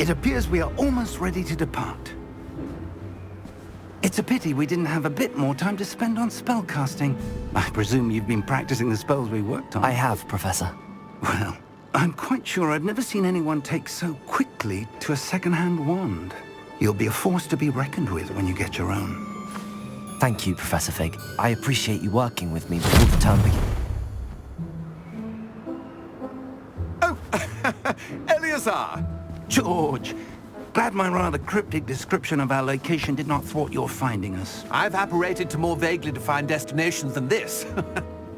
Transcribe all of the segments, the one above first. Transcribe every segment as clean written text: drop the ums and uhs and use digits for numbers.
It appears we are almost ready to depart. It's a pity we didn't have a bit more time to spend on spellcasting. I presume you've been practicing the spells we worked on. I have, Professor. Well, I'm quite sure I've never seen anyone take so quickly to a second-hand wand. You'll be a force to be reckoned with when you get your own. Thank you, Professor Fig. I appreciate you working with me before the term begins. Oh, Eleazar! George! Glad my rather cryptic description of our location did not thwart your finding us. I've apparated to more vaguely defined destinations than this.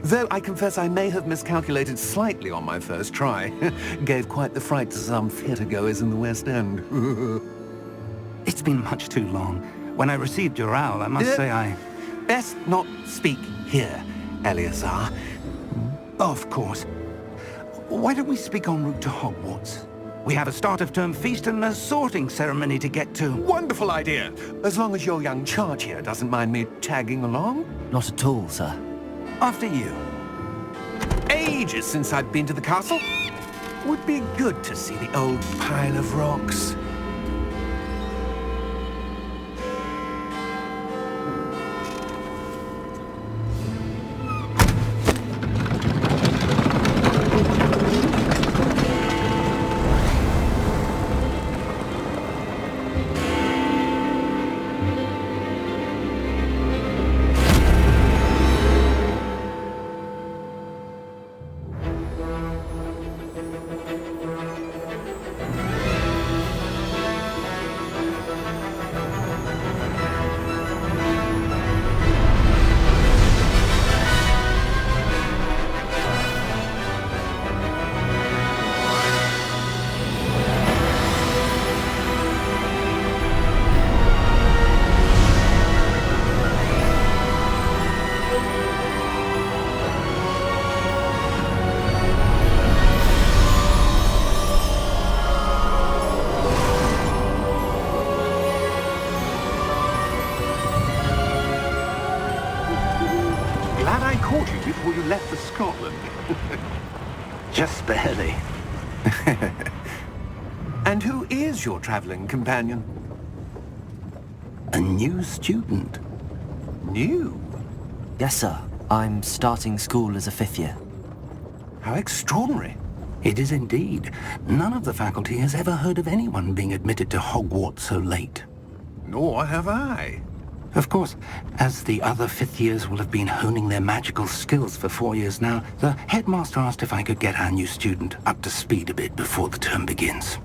Though I confess I may have miscalculated slightly on my first try. Gave quite the fright to some theatre-goers in the West End. It's been much too long. When I received your owl, I must say I... Best not speak here, Eleazar. Of course. Why don't we speak en route to Hogwarts? We have a start-of-term feast and a sorting ceremony to get to. Wonderful idea! As long as your young charge here doesn't mind me tagging along. Not at all, sir. After you. Ages since I've been to the castle. Would be good to see the old pile of rocks. Before you left for Scotland. Just barely. And who is your traveling companion? A new student. New? Yes, sir. I'm starting school as a 5th year. How extraordinary. It is indeed. None of the faculty has ever heard of anyone being admitted to Hogwarts so late. Nor have I. Of course, as the other 5th years will have been honing their magical skills for 4 years now, the headmaster asked if I could get our new student up to speed a bit before the term begins.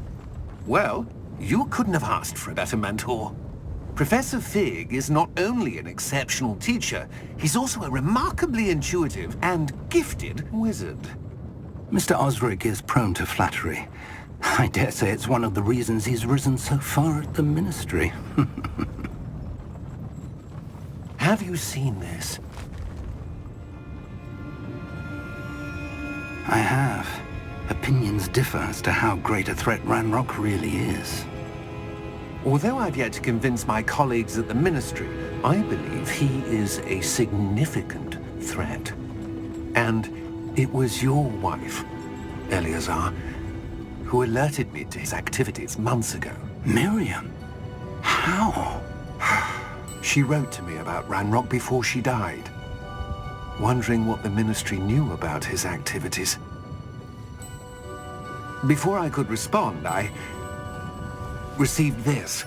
Well, you couldn't have asked for a better mentor. Professor Fig is not only an exceptional teacher, he's also a remarkably intuitive and gifted wizard. Mr. Osric is prone to flattery. I dare say it's one of the reasons he's risen so far at the Ministry. Have you seen this? I have. Opinions differ as to how great a threat Ranrock really is. Although I've yet to convince my colleagues at the Ministry, I believe he is a significant threat. And it was your wife, Eleazar, who alerted me to his activities months ago. Miriam? How? She wrote to me about Ranrock before she died, wondering what the Ministry knew about his activities. Before I could respond, I received this.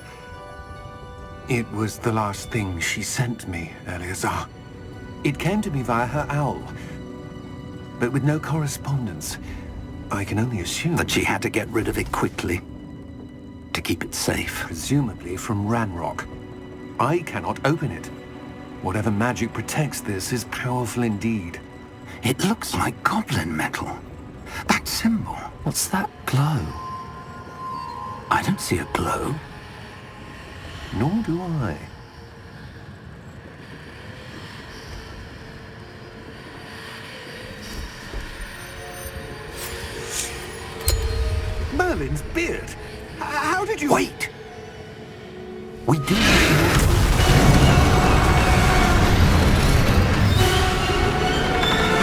It was the last thing she sent me, Eleazar. It came to me via her owl, but with no correspondence. I can only assume that she had to get rid of it quickly, to keep it safe. Presumably from Ranrock. I cannot open it. Whatever magic protects this is powerful indeed. It looks like goblin metal. That symbol. What's that glow? I don't see a glow. Nor do I. Merlin's beard. How did you... Wait! We do...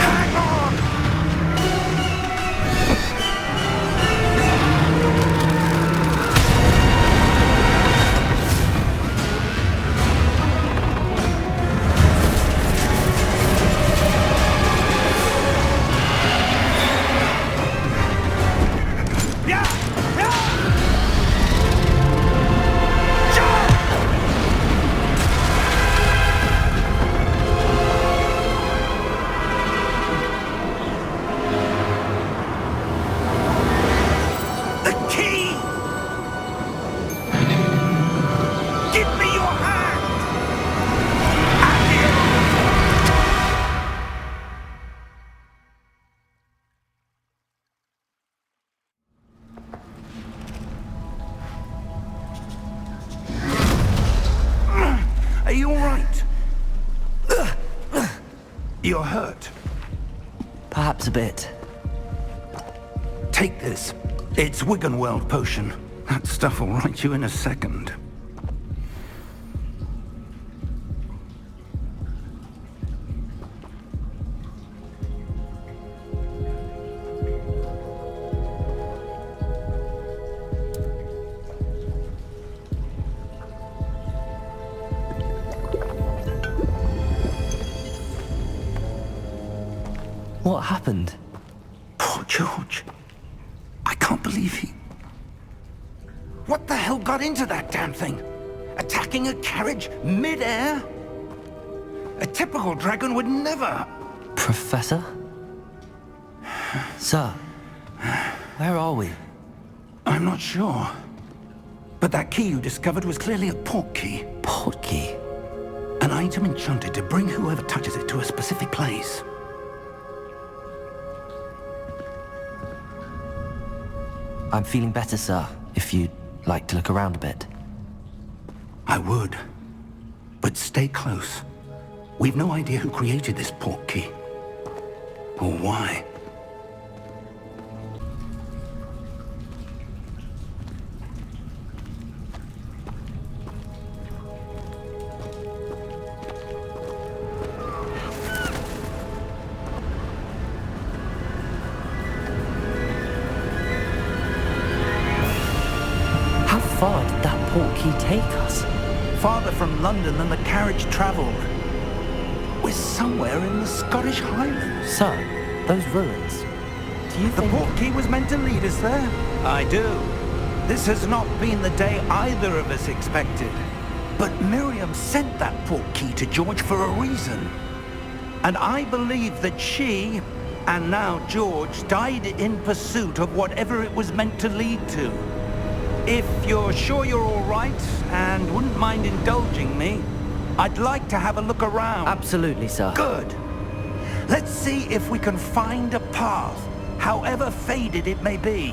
Hang on! You're hurt. Perhaps a bit. Take this. It's Wiggenweld potion. That stuff will right you in a second. What happened? Poor George. I can't believe he... What the hell got into that damn thing? Attacking a carriage mid-air? A typical dragon would never... Professor? Sir, where are we? I'm not sure. But that key you discovered was clearly a port key. Port key? An item enchanted to bring whoever touches it to a specific place. I'm feeling better, sir, if you'd like to look around a bit. I would. But stay close. We've no idea who created this port key. Or why. How far did that port key take us? Farther from London than the carriage travelled. We're somewhere in the Scottish Highlands. Sir, those ruins. Do you The think... port key was meant to lead us there? I do. This has not been the day either of us expected. But Miriam sent that port key to George for a reason. And I believe that she, and now George, died in pursuit of whatever it was meant to lead to. If you're sure you're all right, and wouldn't mind indulging me, I'd like to have a look around. Absolutely, sir. Good. Let's see if we can find a path, however faded it may be.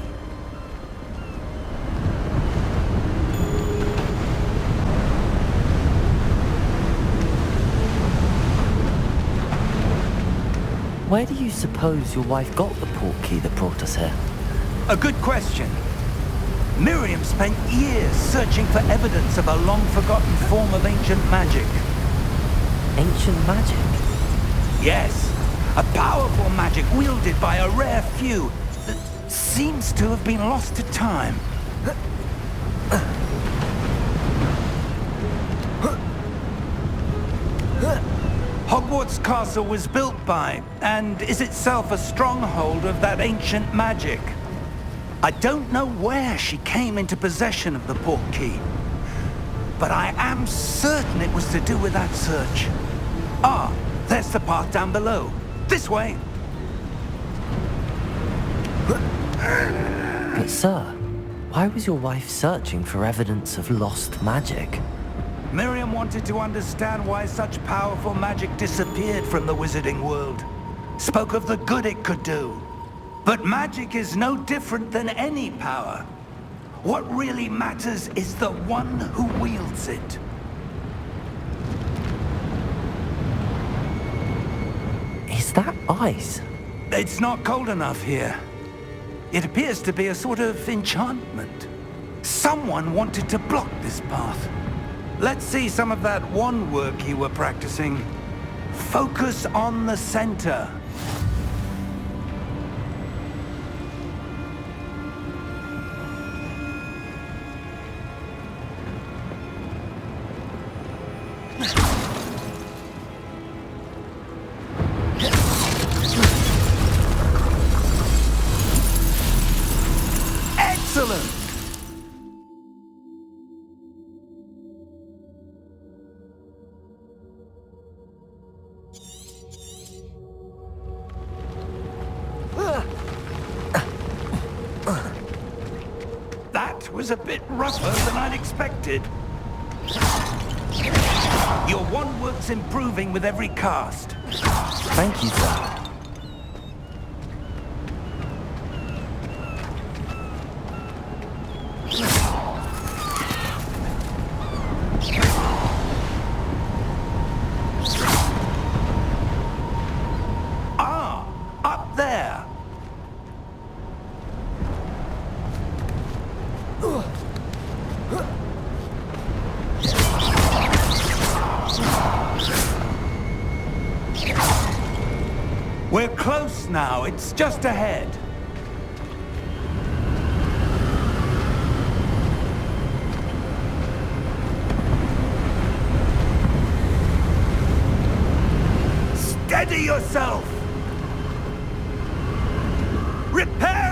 Where do you suppose your wife got the port key that brought us here? A good question. Miriam spent years searching for evidence of a long-forgotten form of ancient magic. Ancient magic? Yes, a powerful magic wielded by a rare few that seems to have been lost to time. Hogwarts Castle was built by, and is itself a stronghold of that ancient magic. I don't know where she came into possession of the port key, but I am certain it was to do with that search. Ah, there's the path down below. This way. But sir, why was your wife searching for evidence of lost magic? Miriam wanted to understand why such powerful magic disappeared from the wizarding world. Spoke of the good it could do. But magic is no different than any power. What really matters is the one who wields it. Is that ice? It's not cold enough here. It appears to be a sort of enchantment. Someone wanted to block this path. Let's see some of that wand work you were practicing. Focus on the center. Excellent! That was a bit rougher than I'd expected. Your wand work's improving with every cast. Thank you, sir. We're close now. It's just ahead. Steady yourself! Reparo!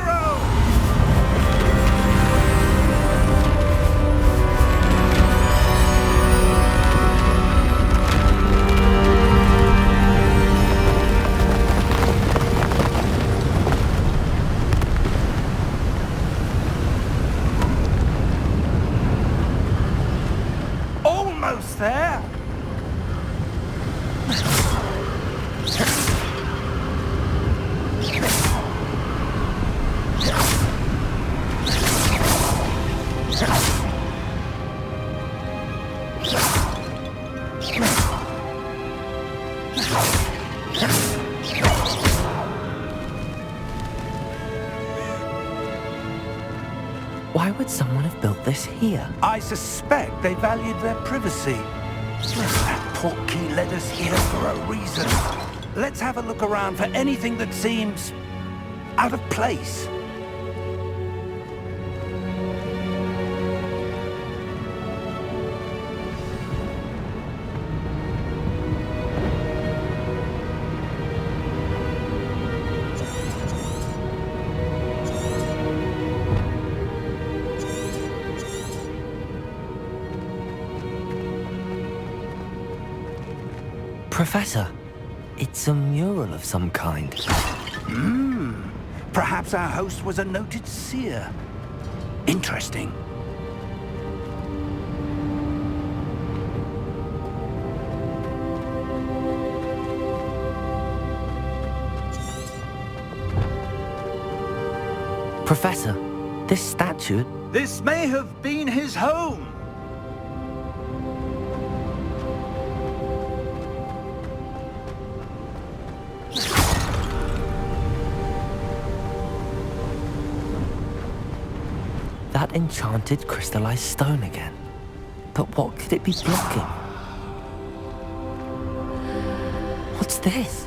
Almost there! Why would someone have built this here? I suspect they valued their privacy. That portkey led us here for a reason. Let's have a look around for anything that seems out of place. Professor, it's a mural of some kind. Perhaps our host was a noted seer. Interesting. Professor, this statue... This may have been his home. That enchanted crystallized stone again. But what could it be blocking? What's this?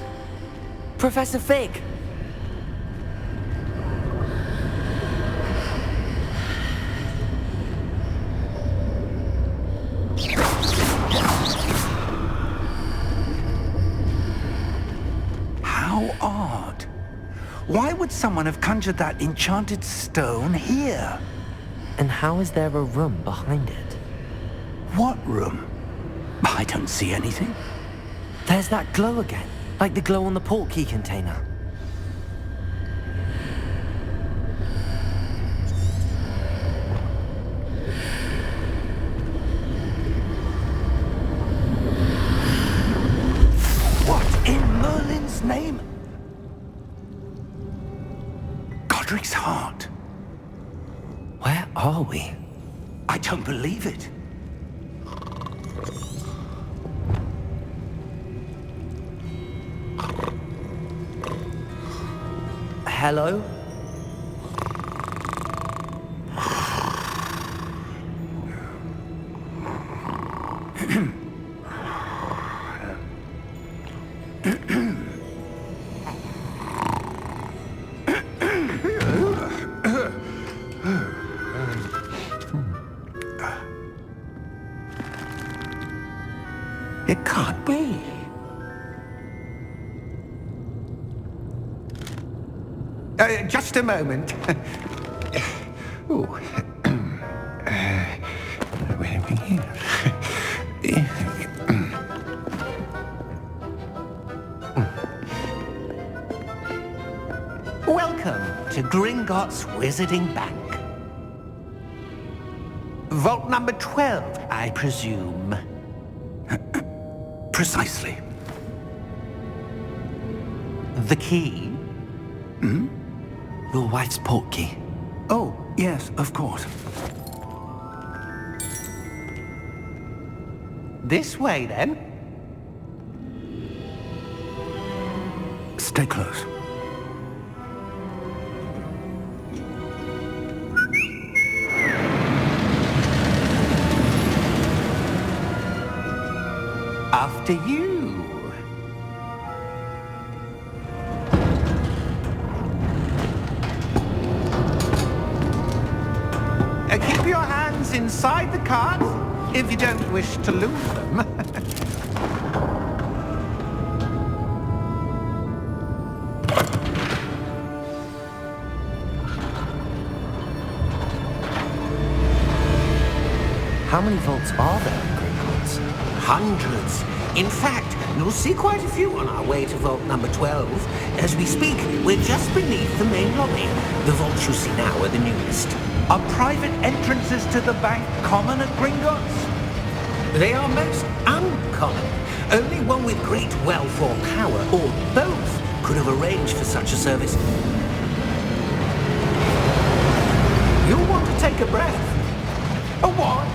Professor Fig! How odd. Why would someone have conjured that enchanted stone here? And how is there a room behind it? What room? I don't see anything. There's that glow again, like the glow on the portkey container. What in Merlin's name? Godric's heart. Where are we? I don't believe it. Hello? It can't be. Just a moment. Ooh. Where are we here? Welcome to Gringotts Wizarding Bank. Vault number 12, I presume. Precisely. The key? Your wife's portkey. Oh, yes, of course. This way, then. Stay close. After you. inside the cards, if you don't wish to lose them. How many vaults are there in Hogwarts? Hundreds. In fact, you'll see quite a few on our way to vault number 12. As we speak, we're just beneath the main lobby. The vaults you see now are the newest. Are private entrances to the bank common at Gringotts? They are most uncommon. Only one with great wealth or power, or both, could have arranged for such a service. You'll want to take a breath. A what?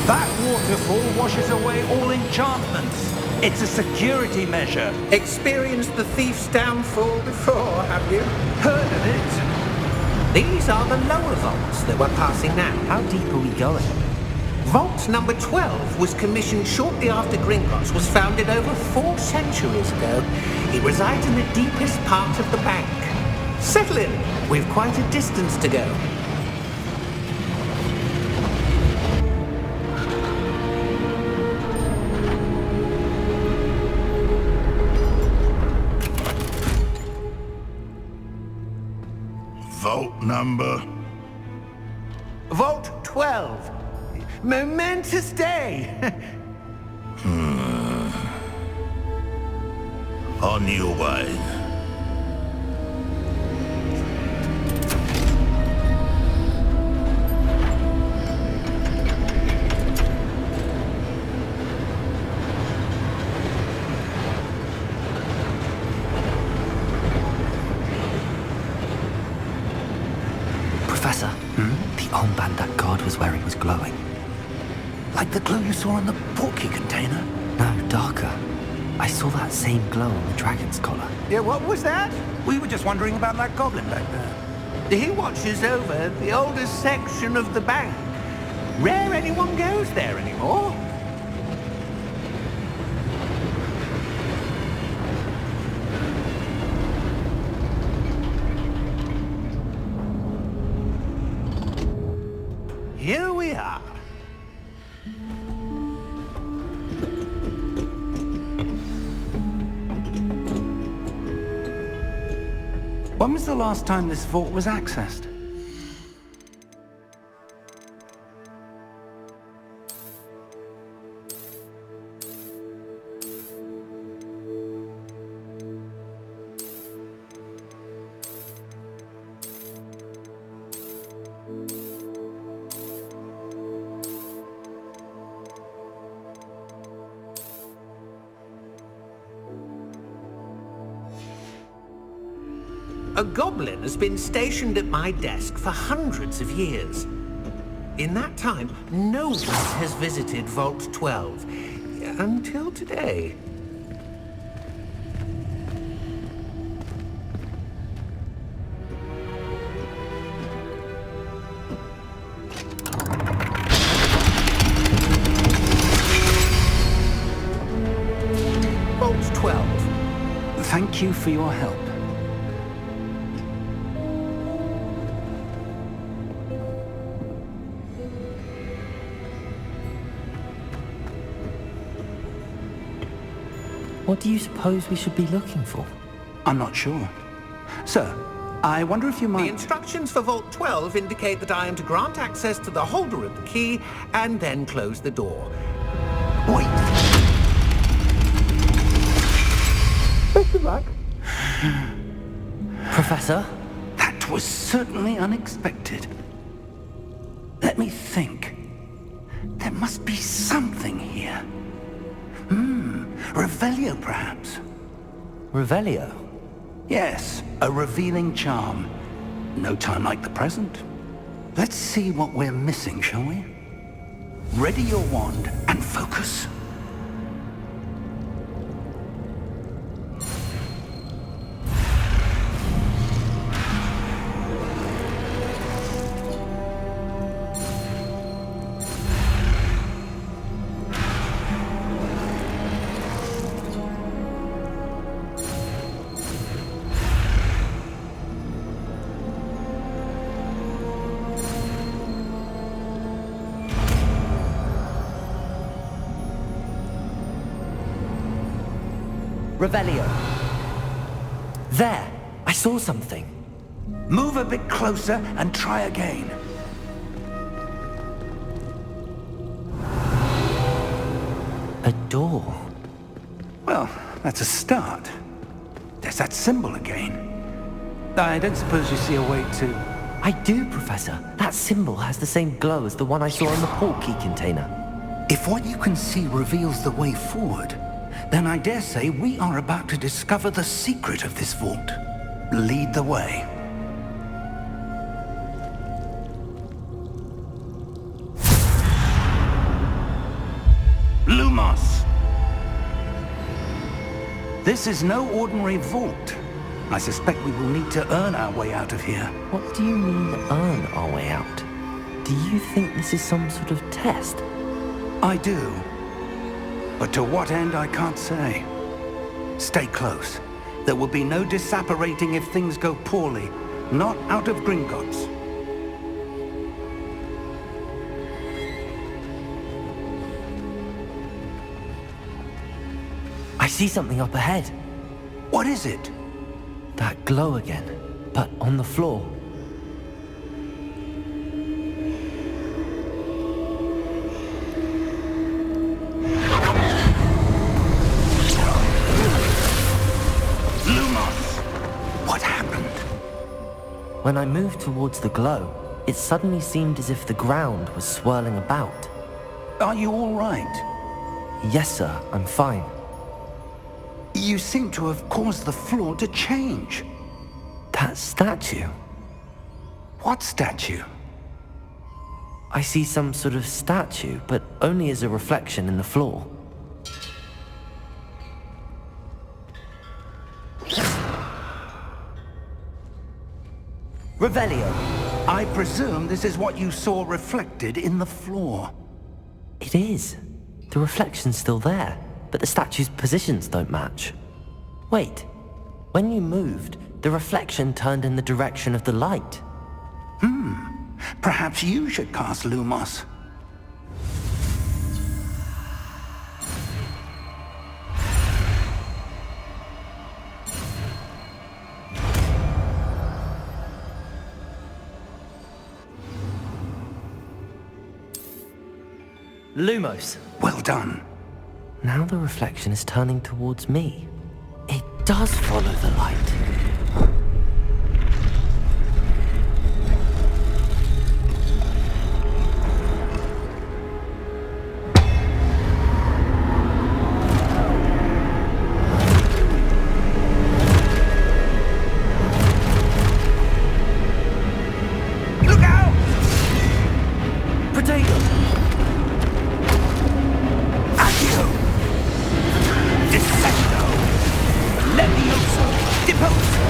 That waterfall washes away all enchantments. It's a security measure. Experienced the thief's downfall before, have you? Heard of it? These are the lower vaults that we're passing now. How deep are we going? Vault number 12 was commissioned shortly after Gringotts was founded over 4 centuries ago. It resides in the deepest part of the bank. Settle in. We've quite a distance to go. Vault number? Vault 12. Momentous day. On your way. Professor, the armband that guard was wearing was glowing. Like the glow you saw on the portkey container? No, darker. I saw that same glow on the dragon's collar. Yeah, what was that? We were just wondering about that goblin back there. He watches over the oldest section of the bank. Rare anyone goes there anymore. Here we are. When was the last time this vault was accessed? A goblin has been stationed at my desk for hundreds of years. In that time, no one has visited Vault 12. Until today. Vault 12. Thank you for your help. What do you suppose we should be looking for? I'm not sure. Sir, I wonder if you The might... instructions for Vault 12 indicate that I am to grant access to the holder of the key and then close the door. Wait! Best of luck. Professor? That was certainly unexpected. Let me think. There must be something here. Revelio, perhaps? Revelio? Yes, a revealing charm. No time like the present. Let's see what we're missing, shall we? Ready your wand and focus. Revelio. There! I saw something. Move a bit closer and try again. A door. Well, that's a start. There's that symbol again. I don't suppose you see a way to... I do, Professor. That symbol has the same glow as the one I saw in the port key container. If what you can see reveals the way forward, then I dare say we are about to discover the secret of this vault. Lead the way. Lumos! This is no ordinary vault. I suspect we will need to earn our way out of here. What do you mean, earn our way out? Do you think this is some sort of test? I do. But to what end, I can't say. Stay close. There will be no disapparating if things go poorly. Not out of Gringotts. I see something up ahead. What is it? That glow again, but on the floor. Lumos! What happened? When I moved towards the glow, it suddenly seemed as if the ground was swirling about. Are you all right? Yes, sir, I'm fine. You seem to have caused the floor to change. That statue? What statue? I see some sort of statue, but only as a reflection in the floor. Revelio. I presume this is what you saw reflected in the floor. It is. The reflection's still there, but the statue's positions don't match. Wait. When you moved, the reflection turned in the direction of the light. Perhaps you should cast Lumos. Lumos. Well done. Now the reflection is turning towards me. It does follow the light. Look out! Potato! Accio! Dissecto! Levioso! Deposo!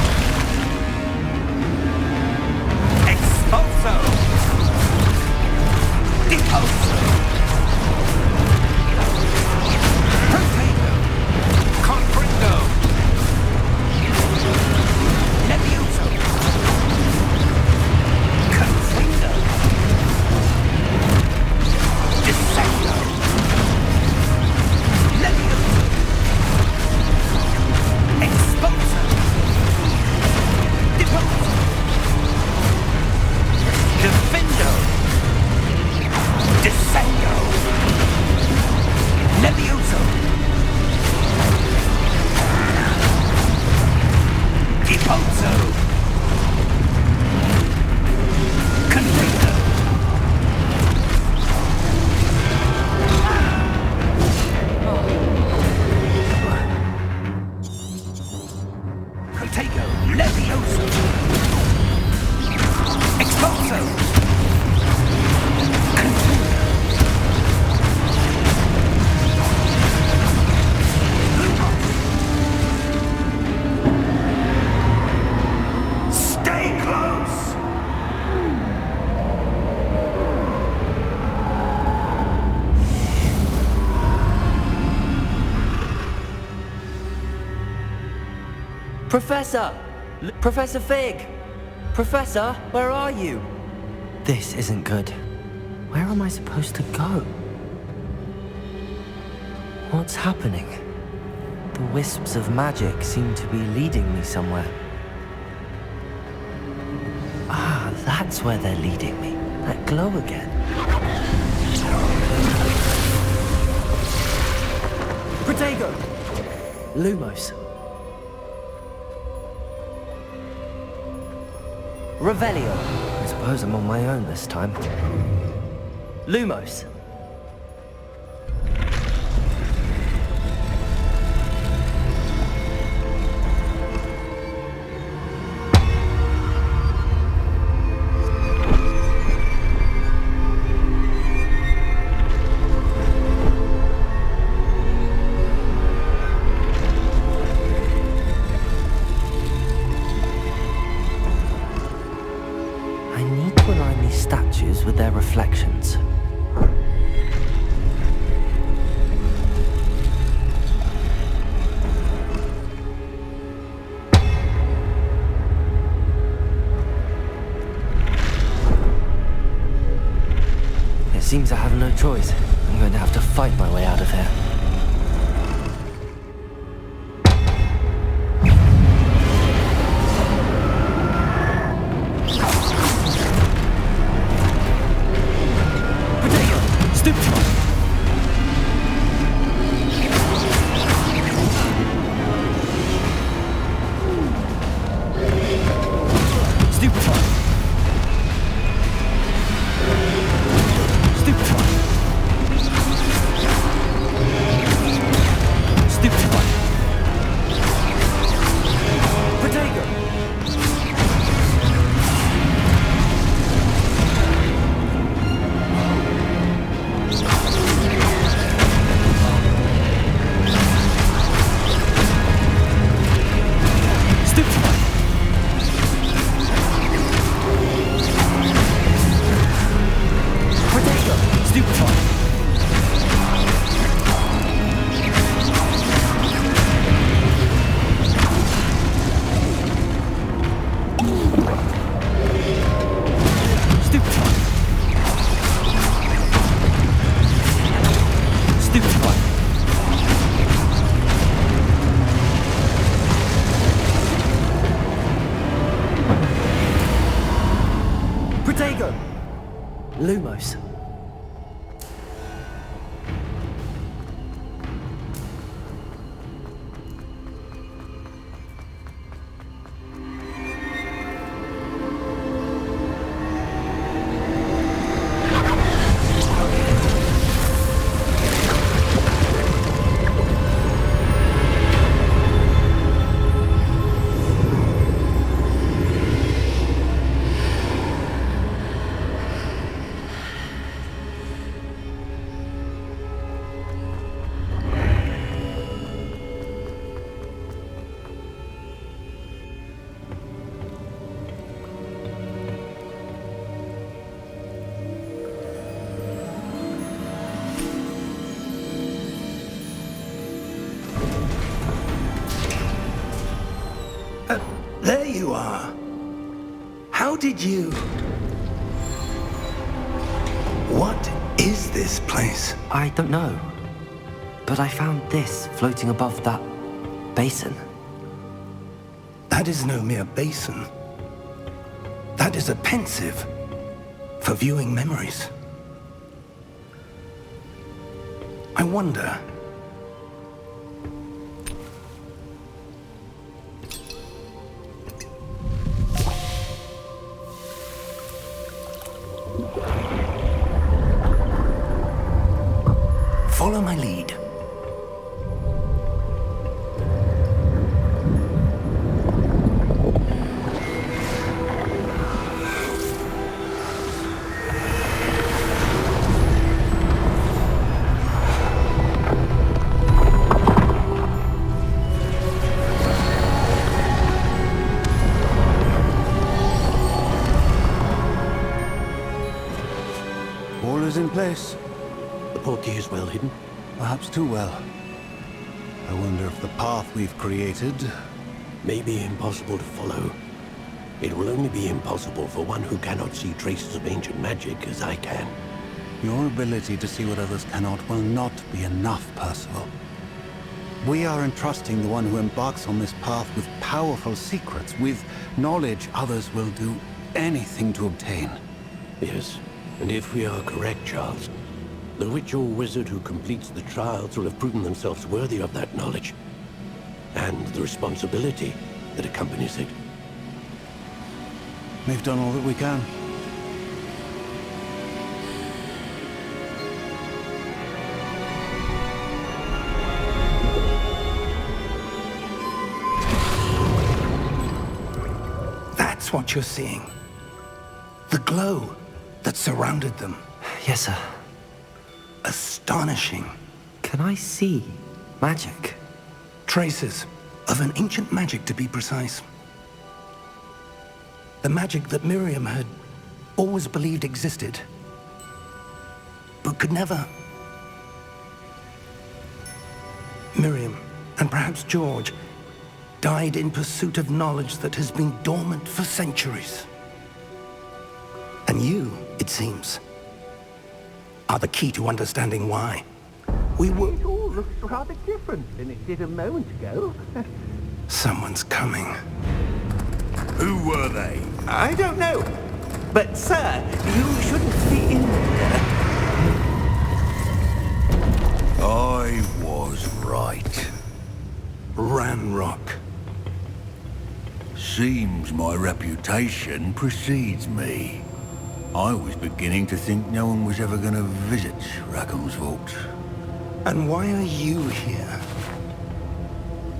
Expulso! Deposo! Potato! Confringo! Levioso! Confringo! Dissecto! Levioso! Expulso! Deposo! Defendo! Dissecto! Levioso! Deposo! Confringo! Protego, Levioso! Expulso! Stay close! Professor! Professor Fig! Professor, where are you? This isn't good. Where am I supposed to go? What's happening? The wisps of magic seem to be leading me somewhere. Ah, that's where they're leading me. That glow again. Protego! Lumos. Revelio. I suppose I'm on my own this time. Lumos. With their reflections. It seems I have no choice. I'm going to have to fight my way out of here. Lumos. There you are. How did you... What is this place? I don't know. But I found this floating above that basin. That is no mere basin. That is a pensive for viewing memories. I wonder... Follow my lead. All is in place. The portkey is well hidden. Perhaps too well. I wonder if the path we've created... May be impossible to follow. It will only be impossible for one who cannot see traces of ancient magic as I can. Your ability to see what others cannot will not be enough, Percival. We are entrusting the one who embarks on this path with powerful secrets, with knowledge others will do anything to obtain. Yes, and if we are correct, Charles, the witch or wizard who completes the trials will have proven themselves worthy of that knowledge, and the responsibility that accompanies it. We've done all that we can. That's what you're seeing. The glow that surrounded them. Yes, sir. Astonishing. Can I see magic? Traces of an ancient magic, to be precise. The magic that Miriam had always believed existed, but could never. Miriam, and perhaps George, died in pursuit of knowledge that has been dormant for centuries. And you, it seems, are the key to understanding why. We were... It all looks rather different than it did a moment ago. Someone's coming. Who were they? I don't know. But, sir, you shouldn't be in there. I was right. Ranrock. Seems my reputation precedes me. I was beginning to think no one was ever going to visit Rackham's vault. And why are you here?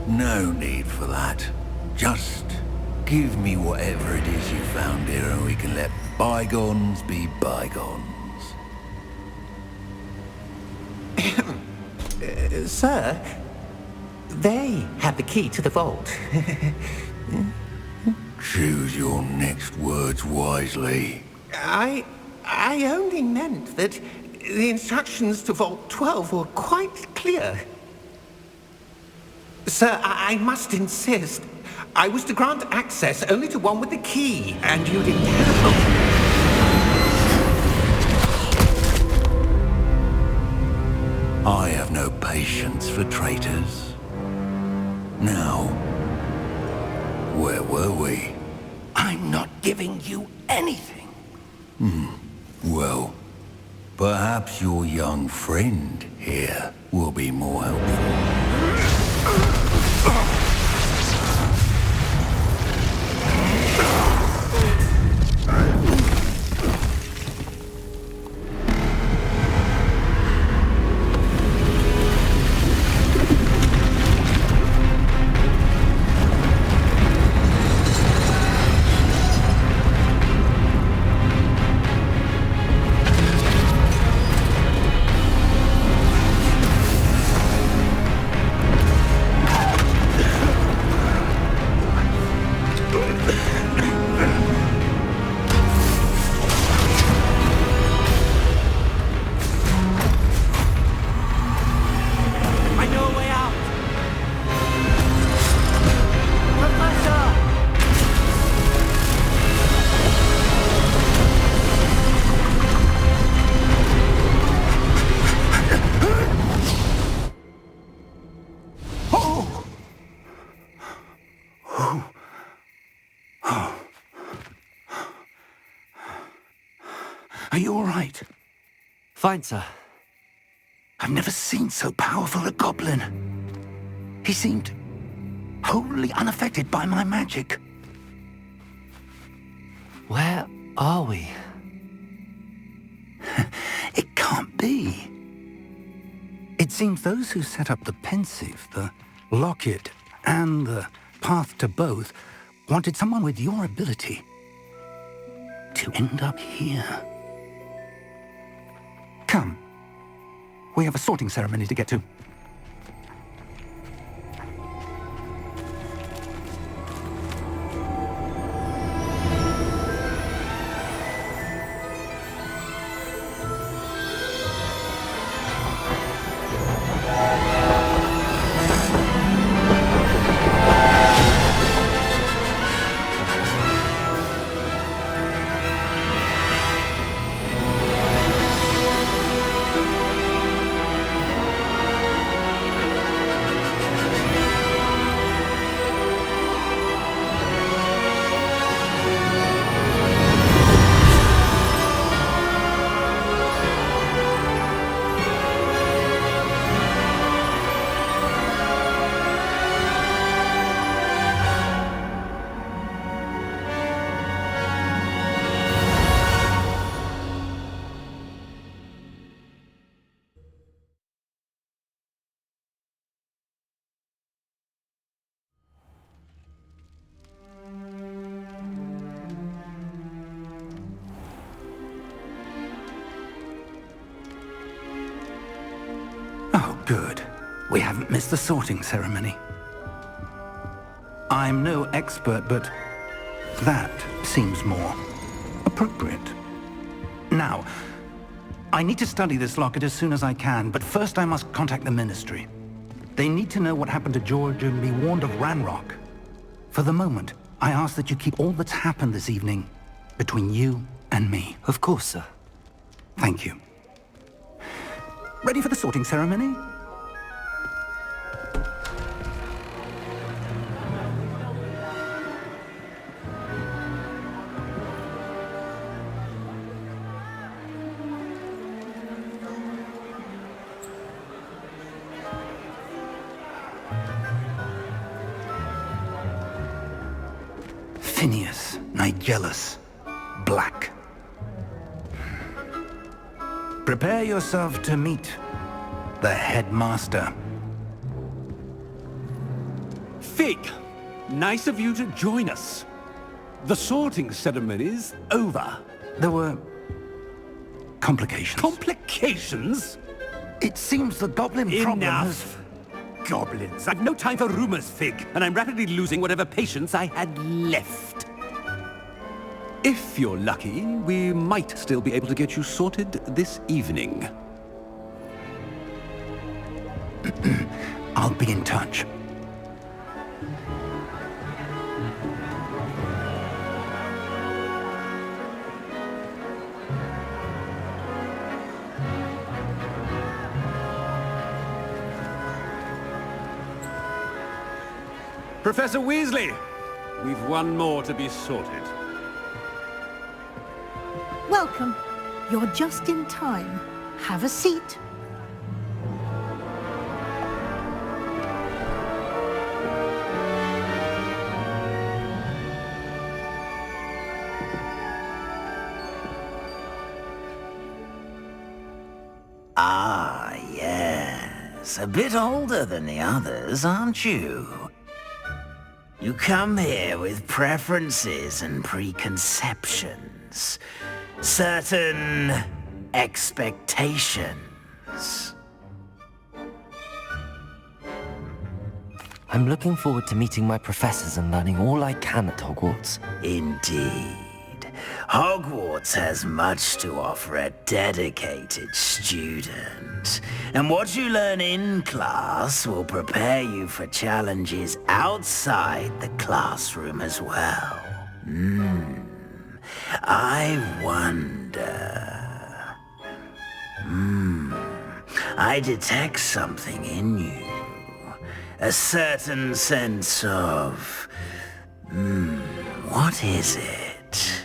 No need for that. Just give me whatever it is you found here and we can let bygones be bygones. Sir, they have the key to the vault. Choose your next words wisely. I only meant that the instructions to Vault 12 were quite clear. Sir, I must insist. I was to grant access only to one with the key, and you didn't have. I have no patience for traitors. Now, where were we? I'm not giving you anything. Well, perhaps your young friend here will be more helpful. Are you all right? Fine, sir. I've never seen so powerful a goblin. He seemed wholly unaffected by my magic. Where are we? It can't be. It seems those who set up the pensive, the locket, and the path to both wanted someone with your ability to end up here. Come. We have a sorting ceremony to get to. Good. We haven't missed the sorting ceremony. I'm no expert, but that seems more appropriate. Now, I need to study this locket as soon as I can, but first I must contact the Ministry. They need to know what happened to George and be warned of Ranrock. For the moment, I ask that you keep all that's happened this evening between you and me. Of course, sir. Thank you. Ready for the sorting ceremony? Phineas, Nigellus, Black. Prepare yourself to meet the headmaster. Fig, nice of you to join us. The sorting ceremony's over. There were complications. Complications? It seems the goblin problem has... Enough! Goblins. I've no time for rumors, Fig, and I'm rapidly losing whatever patience I had left. If you're lucky, we might still be able to get you sorted this evening. I'll be in touch. Professor Weasley, we've one more to be sorted. Welcome. You're just in time. Have a seat. Ah, yes. A bit older than the others, aren't you? You come here with preferences and preconceptions. Certain expectations. I'm looking forward to meeting my professors and learning all I can at Hogwarts. Indeed. Hogwarts has much to offer a dedicated student. And what you learn in class will prepare you for challenges outside the classroom as well. I wonder... I detect something in you. A certain sense of... what is it?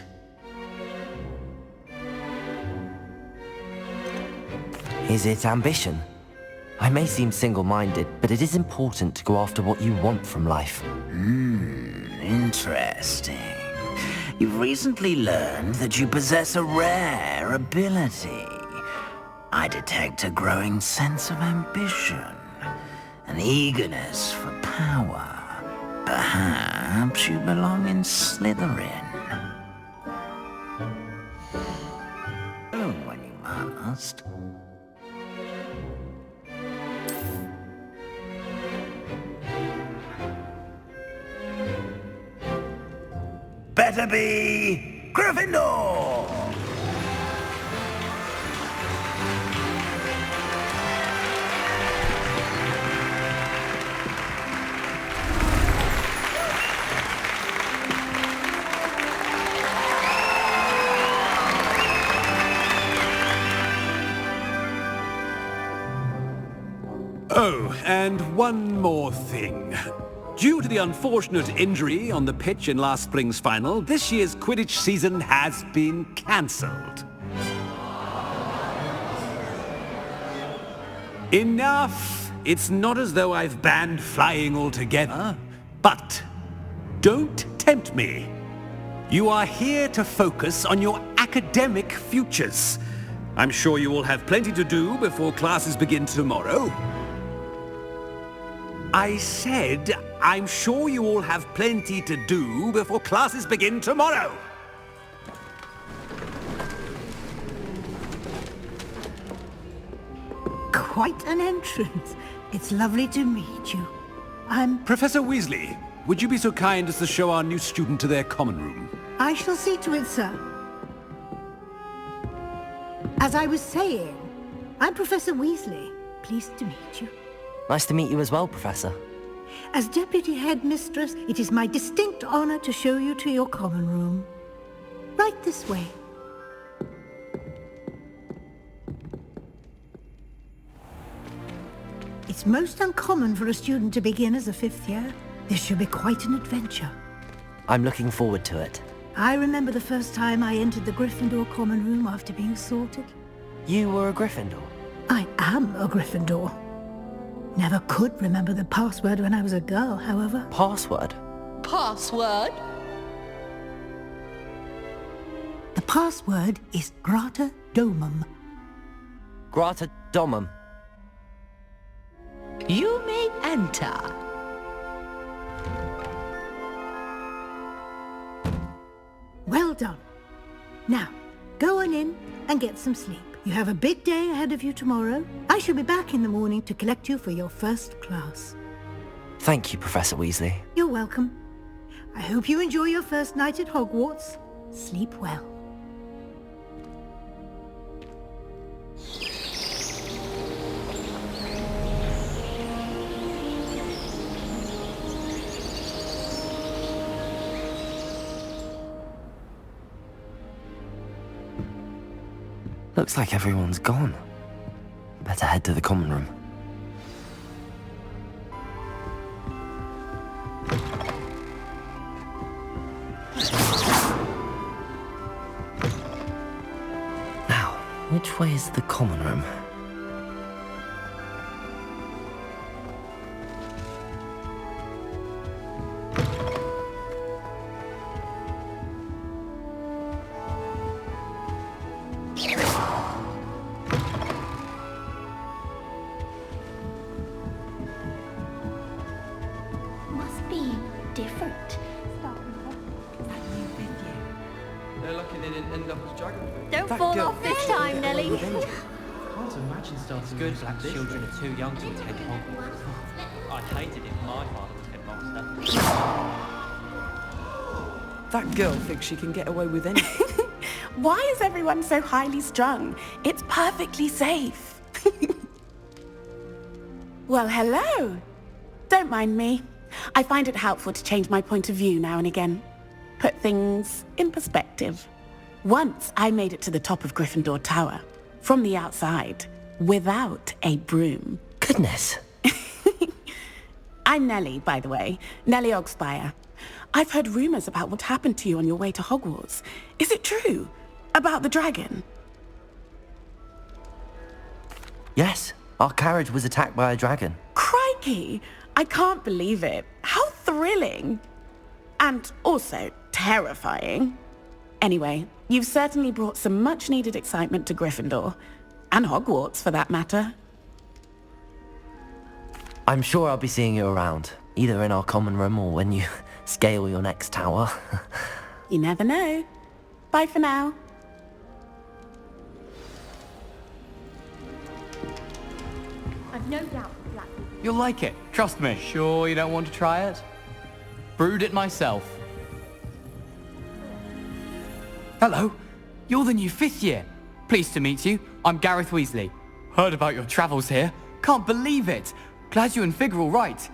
Is it ambition? I may seem single-minded, but it is important to go after what you want from life. Interesting. You've recently learned that you possess a rare ability. I detect a growing sense of ambition, an eagerness for power. Perhaps you belong in Slytherin. Oh, when you must. Better be Gryffindor! Oh, and one more thing. Due to the unfortunate injury on the pitch in last spring's final, this year's Quidditch season has been cancelled. Enough! It's not as though I've banned flying altogether, but don't tempt me. You are here to focus on your academic futures. I'm sure you will have plenty to do before classes begin tomorrow. I said, I'm sure you all have plenty to do before classes begin tomorrow. quite an entrance. It's lovely to meet you. Professor Weasley, would you be so kind as to show our new student to their common room? I shall see to it, sir. As I was saying, I'm Professor Weasley. Pleased to meet you. Nice to meet you as well, Professor. As Deputy Headmistress, it is my distinct honor to show you to your common room. Right this way. It's most uncommon for a student to begin as a 5th year. This should be quite an adventure. I'm looking forward to it. I remember the first time I entered the Gryffindor common room after being sorted. You were a Gryffindor? I am a Gryffindor. Never could remember the password when I was a girl, however. Password? Password? The password is Grata Domum. Grata Domum. You may enter. Well done. Now, go on in and get some sleep. You have a big day ahead of you tomorrow. I shall be back in the morning to collect you for your first class. Thank you, Professor Weasley. You're welcome. I hope you enjoy your first night at Hogwarts. Sleep well. Looks like everyone's gone. Better head to the common room. Now, which way is the common room? Must be different. They're lucky they didn't end up as dragon food. Don't fall off this time, Nelly. Can't imagine starting Good with black this children are too young to attend Hogwarts. I hated it if my father was headmaster. That girl thinks she can get away with anything. Why is everyone so highly strung? It's perfectly safe. Well, hello. Don't mind me. I find it helpful to change my point of view now and again. Put things in perspective. Once I made it to the top of Gryffindor Tower, from the outside, without a broom. Goodness. I'm Nellie, by the way. Nellie Ogspire. I've heard rumors about what happened to you on your way to Hogwarts. Is it true? About the dragon? Yes, our carriage was attacked by a dragon. Crikey! I can't believe it. How thrilling! And also terrifying. Anyway, you've certainly brought some much-needed excitement to Gryffindor. And Hogwarts, for that matter. I'm sure I'll be seeing you around, either in our common room or when you scale your next tower. You never know. Bye for now. I've no doubt that Black will You'll like it, trust me. Sure you don't want to try it? Brewed it myself. Hello, you're the new 5th year. Pleased to meet you. I'm Gareth Weasley. Heard about your travels here. Can't believe it. Glad you and Fig are all right.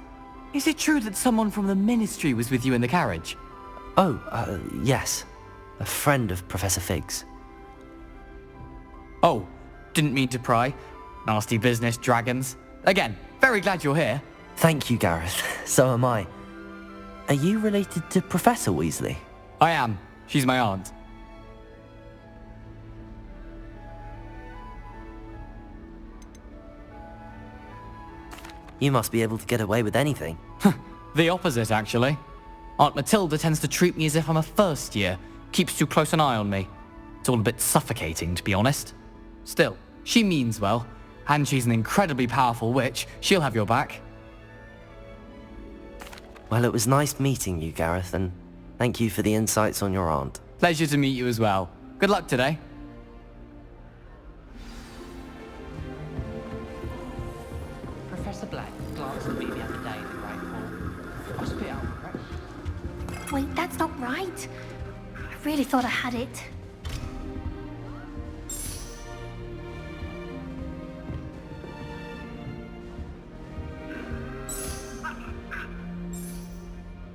Is it true that someone from the Ministry was with you in the carriage? Oh, yes. A friend of Professor Fig's. Oh, didn't mean to pry. Nasty business, dragons. Again, very glad you're here. Thank you, Gareth. So am I. Are you related to Professor Weasley? I am. She's my aunt. You must be able to get away with anything. The opposite, actually. Aunt Matilda tends to treat me as if I'm a first year. Keeps too close an eye on me. It's all a bit suffocating, to be honest. Still, she means well. And she's an incredibly powerful witch. She'll have your back. Well, it was nice meeting you, Gareth, and thank you for the insights on your aunt. Pleasure to meet you as well. Good luck today. Wait, that's not right. I really thought I had it.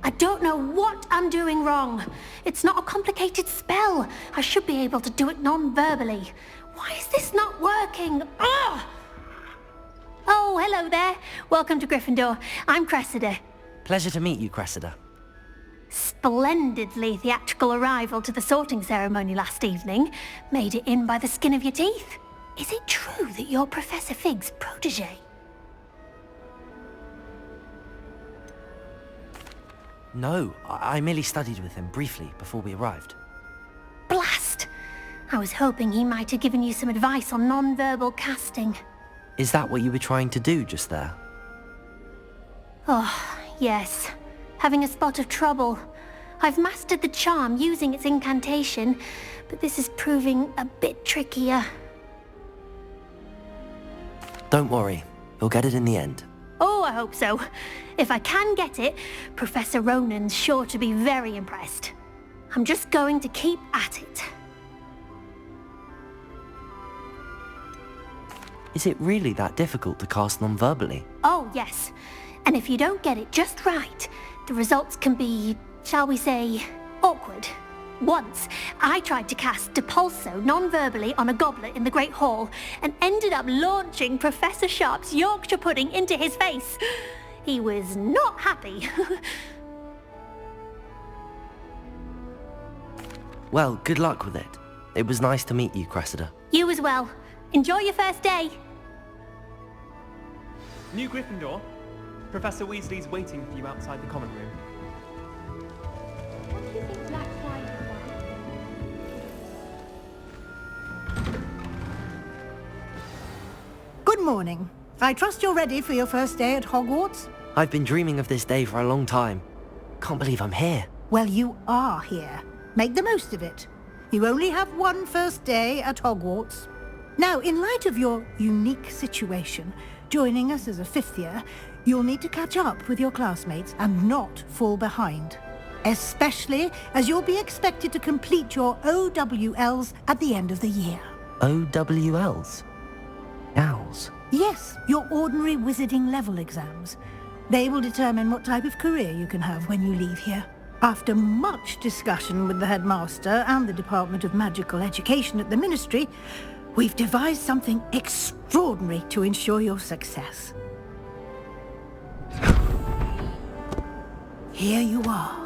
I don't know what I'm doing wrong. It's not a complicated spell. I should be able to do it non-verbally. Why is this not working? Ugh! Oh, hello there. Welcome to Gryffindor. I'm Cressida. Pleasure to meet you, Cressida. Splendidly theatrical arrival to the sorting ceremony last evening. Made it in by the skin of your teeth. Is it true that you're Professor Fig's protege? No, I merely studied with him briefly before we arrived. Blast! I was hoping he might have given you some advice on non-verbal casting. Is that what you were trying to do just there? Oh, yes. Having a spot of trouble. I've mastered the charm using its incantation, but this is proving a bit trickier. Don't worry, you'll get it in the end. Oh, I hope so. If I can get it, Professor Ronan's sure to be very impressed. I'm just going to keep at it. Is it really that difficult to cast non-verbally? Oh, yes. And if you don't get it just right, the results can be, shall we say, awkward. Once, I tried to cast Depulso non-verbally on a goblet in the Great Hall and ended up launching Professor Sharp's Yorkshire pudding into his face. He was not happy. Well, good luck with it. It was nice to meet you, Cressida. You as well. Enjoy your first day. New Gryffindor. Professor Weasley's waiting for you outside the common room. What do you think Black Fly is like? Good morning. I trust you're ready for your first day at Hogwarts? I've been dreaming of this day for a long time. Can't believe I'm here. Well, you are here. Make the most of it. You only have one first day at Hogwarts. Now, in light of your unique situation, joining us as a fifth year, you'll need to catch up with your classmates and not fall behind. Especially as you'll be expected to complete your OWLs at the end of the year. OWLs? Owls? Yes, your ordinary wizarding level exams. They will determine what type of career you can have when you leave here. After much discussion with the headmaster and the Department of Magical Education at the Ministry, we've devised something extraordinary to ensure your success. Here you are.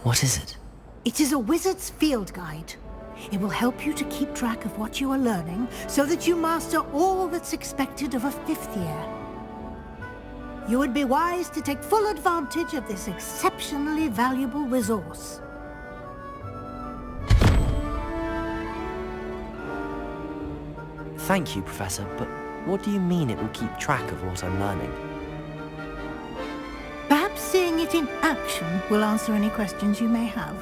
What is it? It is a wizard's field guide. It will help you to keep track of what you are learning so that you master all that's expected of a fifth year. You would be wise to take full advantage of this exceptionally valuable resource. Thank you, Professor, but what do you mean it will keep track of what I'm learning? Perhaps seeing it in action will answer any questions you may have.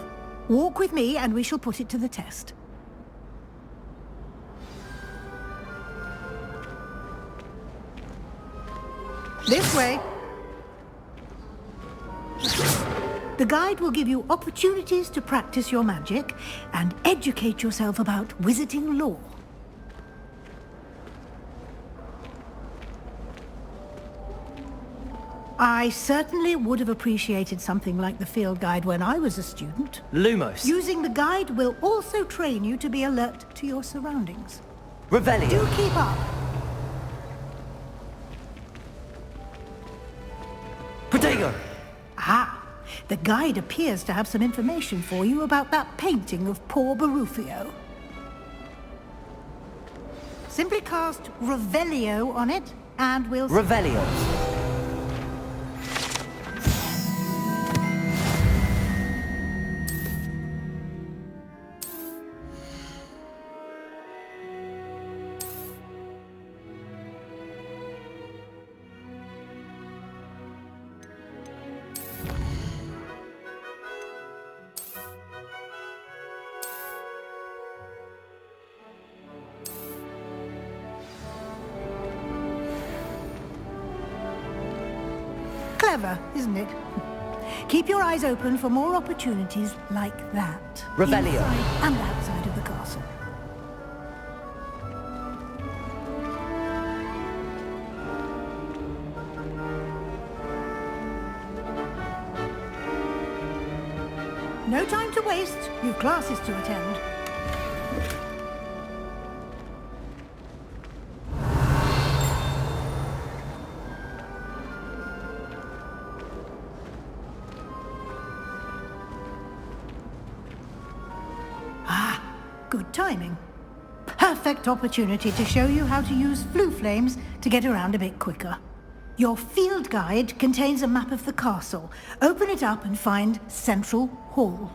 Walk with me and we shall put it to the test. This way. The guide will give you opportunities to practice your magic and educate yourself about wizarding lore. I certainly would have appreciated something like the field guide when I was a student. Lumos. Using the guide will also train you to be alert to your surroundings. Revelio. Do keep up. Protego. Ah, the guide appears to have some information for you about that painting of poor Barufio. Simply cast Revelio on it, and we'll... Revelio. Clever, isn't it? Keep your eyes open for more opportunities like that. Revelio. Inside and outside of the castle. No time to waste. You've classes to attend. Good timing. Perfect opportunity to show you how to use flue flames to get around a bit quicker. Your field guide contains a map of the castle. Open it up and find Central Hall.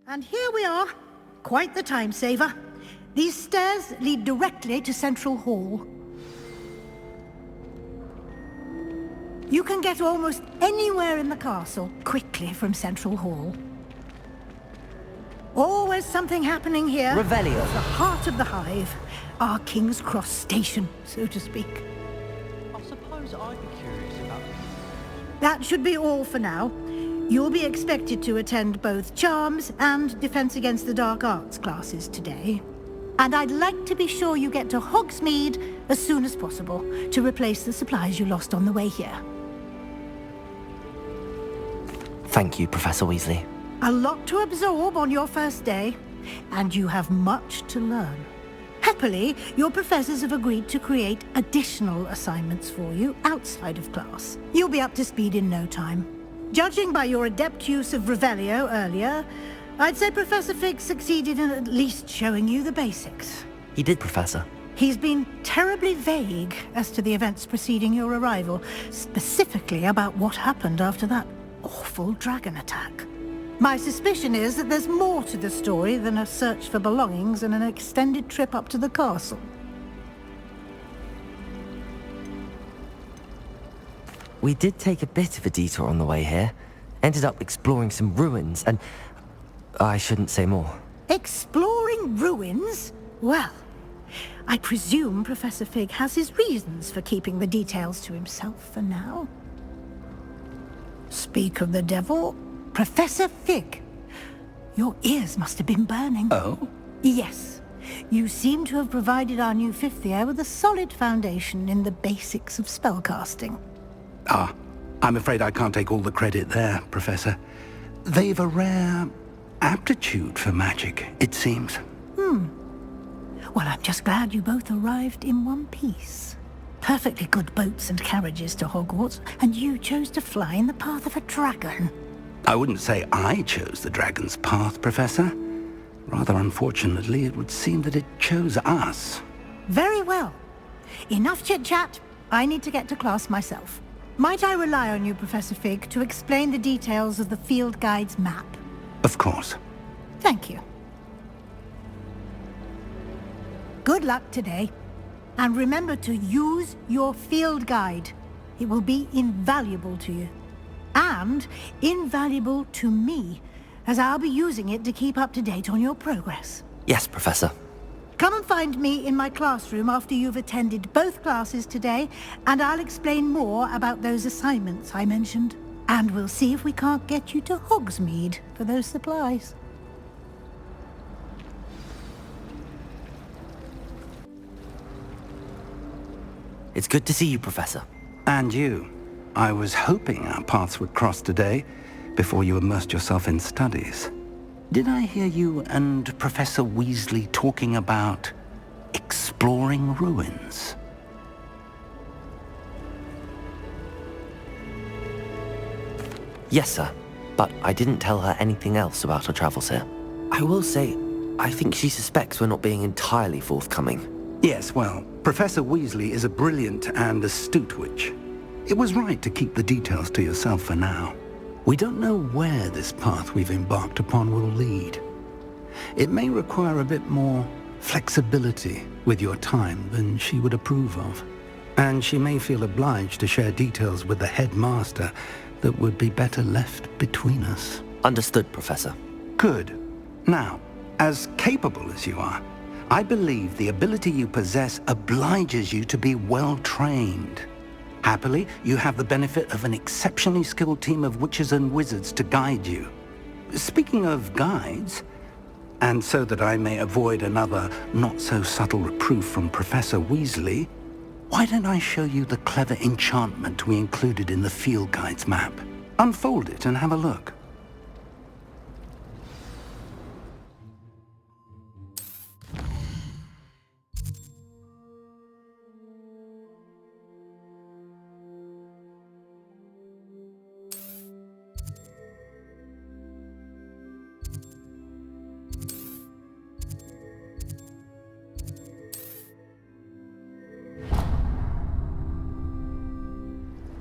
And here we are. Quite the time saver. These stairs lead directly to Central Hall. You can get almost anywhere in the castle quickly from Central Hall. Always something happening here. Revelio. It's the heart of the hive. Our King's Cross station, so to speak. I suppose I'd be curious about... That should be all for now. You'll be expected to attend both Charms and Defense Against the Dark Arts classes today. And I'd like to be sure you get to Hogsmeade as soon as possible to replace the supplies you lost on the way here. Thank you, Professor Weasley. A lot to absorb on your first day, and you have much to learn. Happily, your professors have agreed to create additional assignments for you outside of class. You'll be up to speed in no time. Judging by your adept use of Revelio earlier, I'd say Professor Fig succeeded in at least showing you the basics. He did, Professor. He's been terribly vague as to the events preceding your arrival, specifically about what happened after that awful dragon attack. My suspicion is that there's more to the story than a search for belongings and an extended trip up to the castle. We did take a bit of a detour on the way here. Ended up exploring some ruins and... I shouldn't say more. Exploring ruins? Well, I presume Professor Fig has his reasons for keeping the details to himself for now. Speak of the devil, Professor Fig. Your ears must have been burning. Oh? Yes. You seem to have provided our new fifth year with a solid foundation in the basics of spellcasting. Ah, I'm afraid I can't take all the credit there, Professor. They've a rare aptitude for magic, it seems. Well, I'm just glad you both arrived in one piece. Perfectly good boats and carriages to Hogwarts, and you chose to fly in the path of a dragon. I wouldn't say I chose the dragon's path, Professor. Rather unfortunately, it would seem that it chose us. Very well. Enough chit-chat. I need to get to class myself. Might I rely on you, Professor Fig, to explain the details of the field guide's map? Of course. Thank you. Good luck today. And remember to use your field guide. It will be invaluable to you. And invaluable to me, as I'll be using it to keep up to date on your progress. Yes, Professor. Come and find me in my classroom after you've attended both classes today, and I'll explain more about those assignments I mentioned. And we'll see if we can't get you to Hogsmeade for those supplies. It's good to see you, Professor. And you. I was hoping our paths would cross today, before you immersed yourself in studies. Did I hear you and Professor Weasley talking about exploring ruins? Yes, sir. But I didn't tell her anything else about her travels here. I will say, I think she suspects we're not being entirely forthcoming. Yes, well, Professor Weasley is a brilliant and astute witch. It was right to keep the details to yourself for now. We don't know where this path we've embarked upon will lead. It may require a bit more flexibility with your time than she would approve of. And she may feel obliged to share details with the headmaster that would be better left between us. Understood, Professor. Good. Now, as capable as you are, I believe the ability you possess obliges you to be well trained. Happily, you have the benefit of an exceptionally skilled team of witches and wizards to guide you. Speaking of guides, and so that I may avoid another not-so-subtle reproof from Professor Weasley, why don't I show you the clever enchantment we included in the field guide's map? Unfold it and have a look.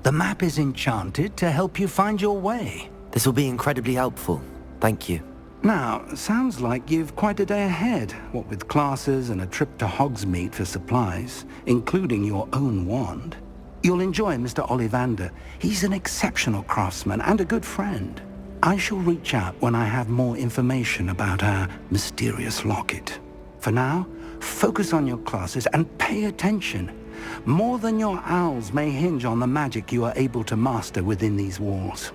The map is enchanted to help you find your way. This will be incredibly helpful. Thank you. Now, sounds like you've quite a day ahead, what with classes and a trip to Hogsmeade for supplies, including your own wand. You'll enjoy Mr. Ollivander. He's an exceptional craftsman and a good friend. I shall reach out when I have more information about our mysterious locket. For now, focus on your classes and pay attention. More than your owls may hinge on the magic you are able to master within these walls.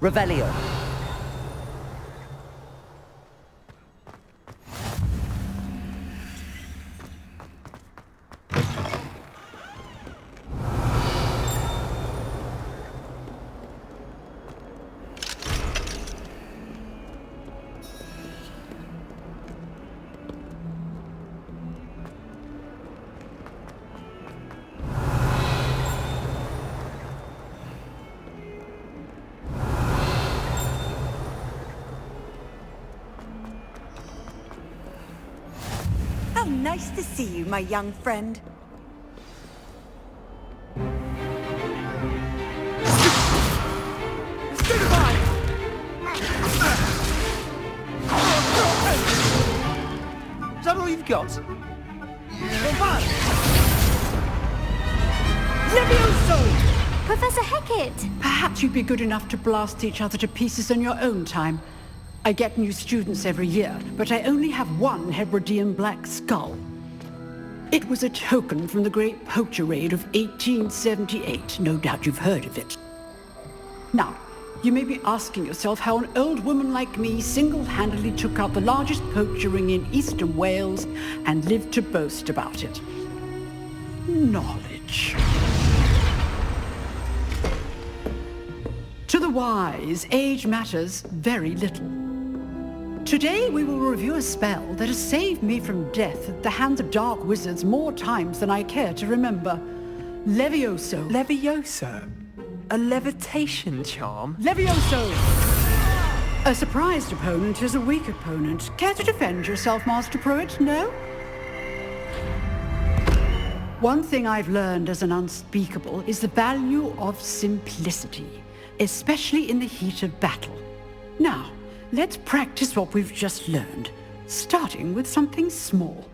Revelio. How nice to see you, my young friend. Is that all you've got? Levioso! Professor Hecat! Perhaps you'd be good enough to blast each other to pieces in your own time. I get new students every year, but I only have one Hebridean black skull. It was a token from the Great Poacher Raid of 1878. No doubt you've heard of it. Now, you may be asking yourself how an old woman like me single-handedly took out the largest poacher ring in eastern Wales and lived to boast about it. Knowledge. To the wise, age matters very little. Today we will review a spell that has saved me from death at the hands of dark wizards more times than I care to remember. Levioso. Levioso? A levitation charm? Levioso! A surprised opponent is a weak opponent. Care to defend yourself, Master Pruitt? No? One thing I've learned as an unspeakable is the value of simplicity, especially in the heat of battle. Now, let's practice what we've just learned, starting with something small.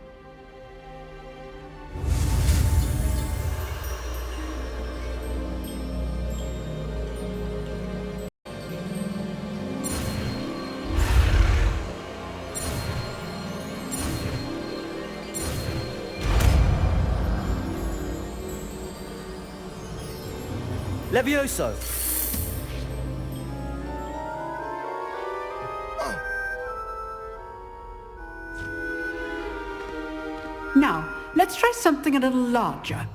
Levioso! let's try something a little larger.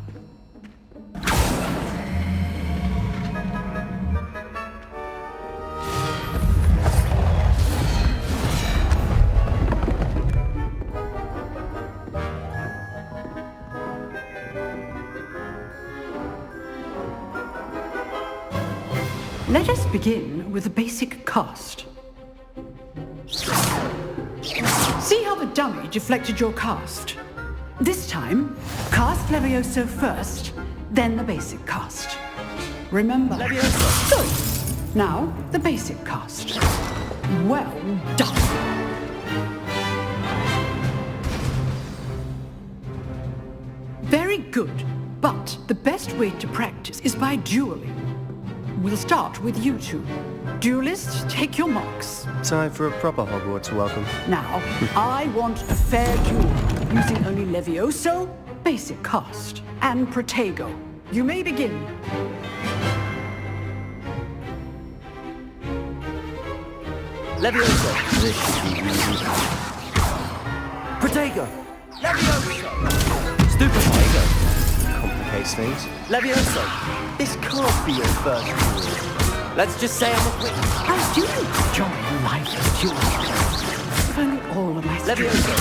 Let us begin with the basic cast. See how the dummy deflected your cast? This time, cast Levioso first, then the basic cast. Remember? Levioso. Good. Now, the basic cast. Well done. Very good, but the best way to practice is by dueling. We'll start with you two. Duelists, take your marks. Time for a proper Hogwarts welcome. Now, I want a fair duel, using only Levioso, basic cast, and Protego. You may begin. Levioso. This should be easy. Protego! Levioso! Stupefy! Complicates things. Levioso, this can't be your first duel. Let's just say I'm a quick... I do enjoy life as duel. If only all of my Levioso.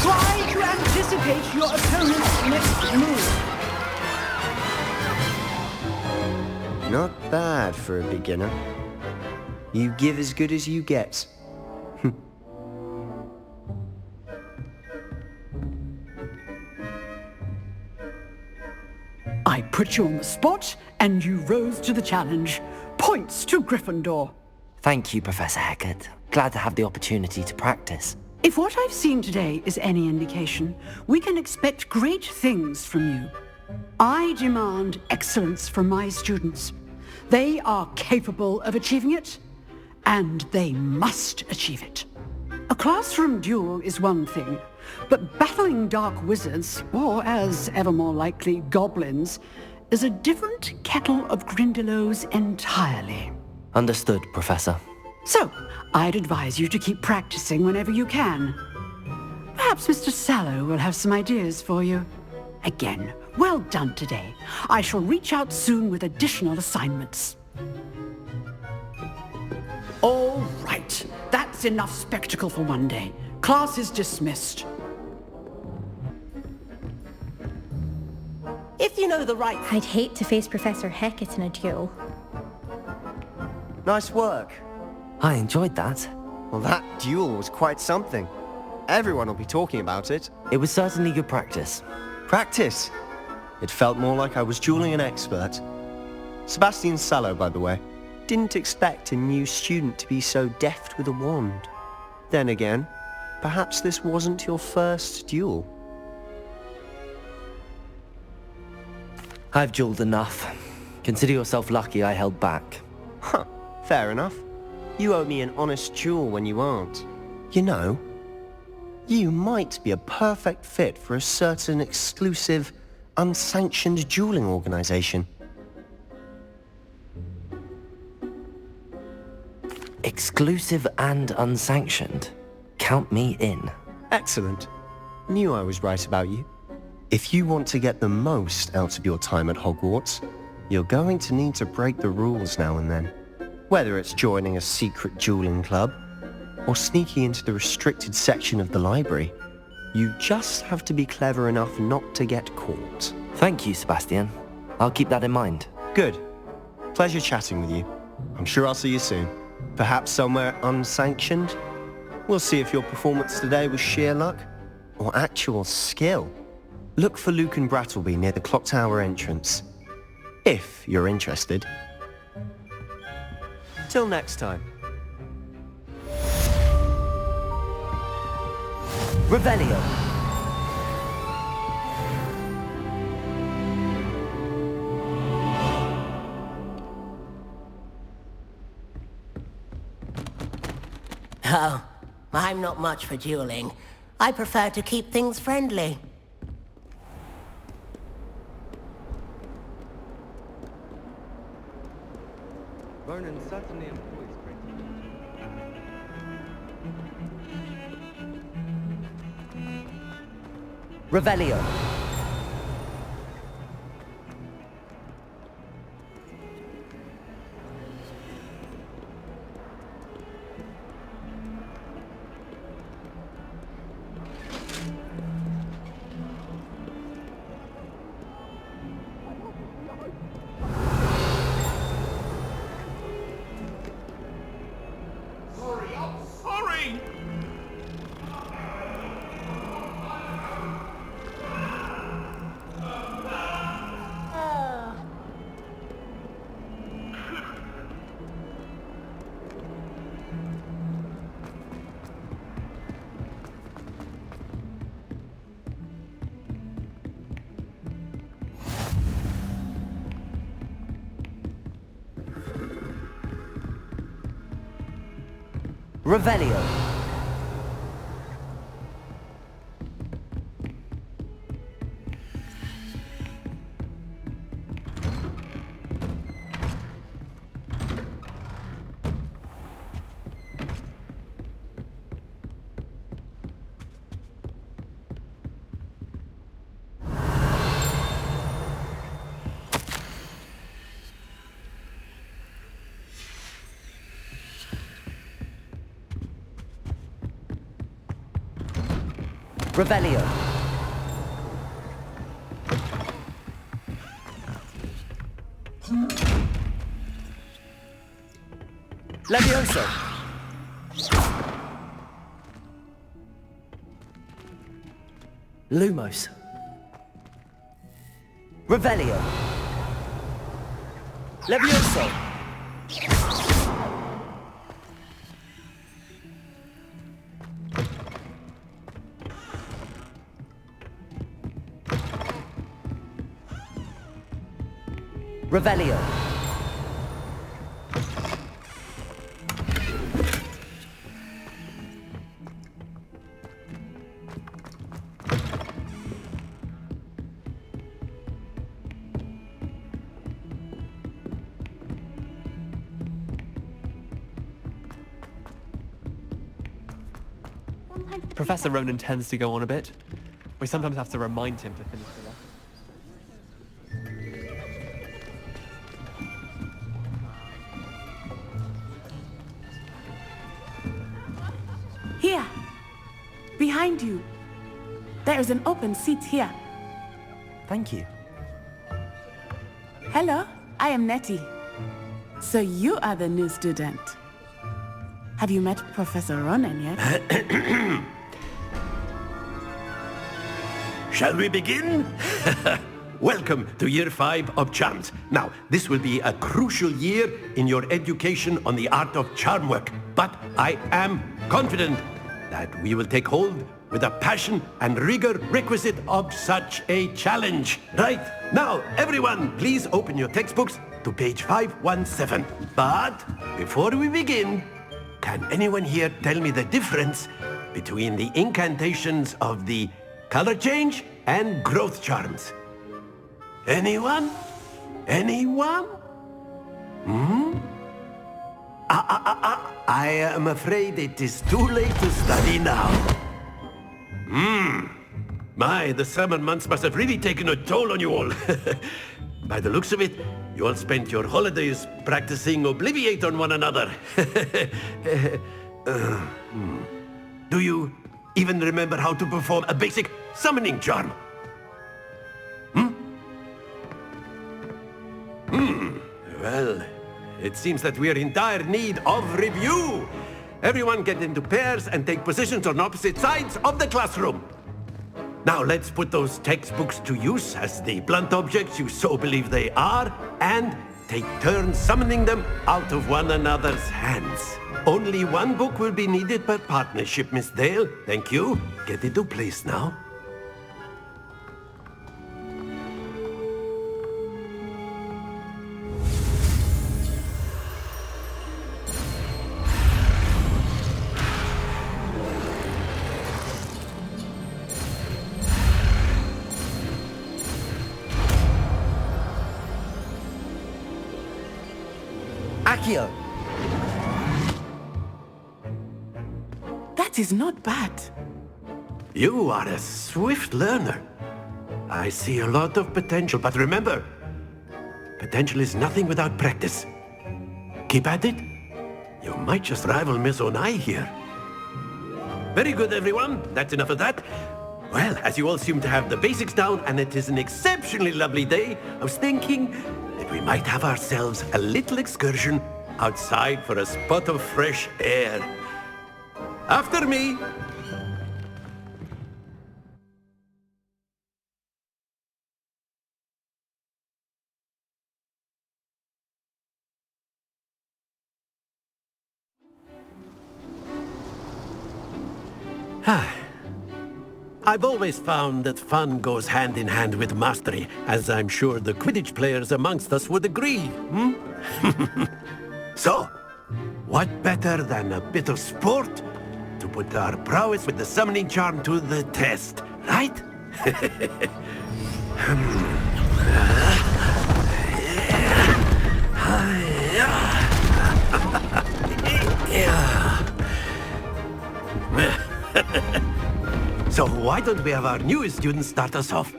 Try to anticipate your opponent's next move. Not bad for a beginner. You give as good as you get. I put you on the spot, and you rose to the challenge. Points to Gryffindor. Thank you, Professor Hecat. Glad to have the opportunity to practice. If what I've seen today is any indication, we can expect great things from you. I demand excellence from my students. They are capable of achieving it, and they must achieve it. A classroom duel is one thing, but battling dark wizards, or as ever more likely, goblins, is a different kettle of Grindylows entirely. Understood, Professor. So, I'd advise you to keep practicing whenever you can. Perhaps Mr. Sallow will have some ideas for you. Again, well done today. I shall reach out soon with additional assignments. All right, that's enough spectacle for one day. Class is dismissed. If you know the right... I'd hate to face Professor Hecat in a duel. Nice work. I enjoyed that. Well, that duel was quite something. Everyone will be talking about it. It was certainly good practice. Practice? It felt more like I was dueling an expert. Sebastian Sallow, by the way. Didn't expect a new student to be so deft with a wand. Then again, perhaps this wasn't your first duel. I've dueled enough. Consider yourself lucky I held back. Huh, fair enough. You owe me an honest duel when you aren't. You know, you might be a perfect fit for a certain exclusive, unsanctioned dueling organization. Exclusive and unsanctioned? Count me in. Excellent. Knew I was right about you. If you want to get the most out of your time at Hogwarts, you're going to need to break the rules now and then. Whether it's joining a secret dueling club, or sneaking into the restricted section of the library, you just have to be clever enough not to get caught. Thank you, Sebastian. I'll keep that in mind. Good. Pleasure chatting with you. I'm sure I'll see you soon. Perhaps somewhere unsanctioned? We'll see if your performance today was sheer luck, or actual skill. Look for Luke and Brattleby near the clock tower entrance, if you're interested. Till next time. Revelio. Oh, I'm not much for dueling. I prefer to keep things friendly. Vernon certainly employs great. Revelio. Sorry! Revelio. Revelio. Levioso. Lumos. Revelio. Levioso. Revelio. Professor Ronan tends to go on a bit. We sometimes have to remind him to finish the lesson. Here. Behind you. There is an open seat here. Thank you. Hello, I am Nettie. So you are the new student. Have you met Professor Ronan yet? Shall we begin? Welcome to Year 5 of Charms. Now, this will be a crucial year in your education on the art of charm work. But I am confident that we will take hold with the passion and rigor requisite of such a challenge. Right, now, everyone, please open your textbooks to page 517. But before we begin, can anyone here tell me the difference between the incantations of the color change and growth charms? Anyone? Anyone? I am afraid it is too late to study now. My, the summer months must have really taken a toll on you all. By the looks of it, you all spent your holidays practicing Obliviate on one another. Do you even remember how to perform a basic summoning charm? Well, it seems that we are in dire need of review. Everyone get into pairs and take positions on opposite sides of the classroom. Now let's put those textbooks to use as the blunt objects you so believe they are, and take turns summoning them out of one another's hands. Only one book will be needed per partnership, Miss Dale. Thank you. Get into place now. Accio. That is not bad. You are a swift learner. I see a lot of potential, but remember, potential is nothing without practice. Keep at it. You might just rival Miss Onai here. Very good, everyone. That's enough of that. Well, as you all seem to have the basics down, and it is an exceptionally lovely day, I was thinking that we might have ourselves a little excursion outside for a spot of fresh air. After me. I've always found that fun goes hand in hand with mastery, as I'm sure the Quidditch players amongst us would agree, So, what better than a bit of sport to put our prowess with the summoning charm to the test, right? So why don't we have our newest student start us off?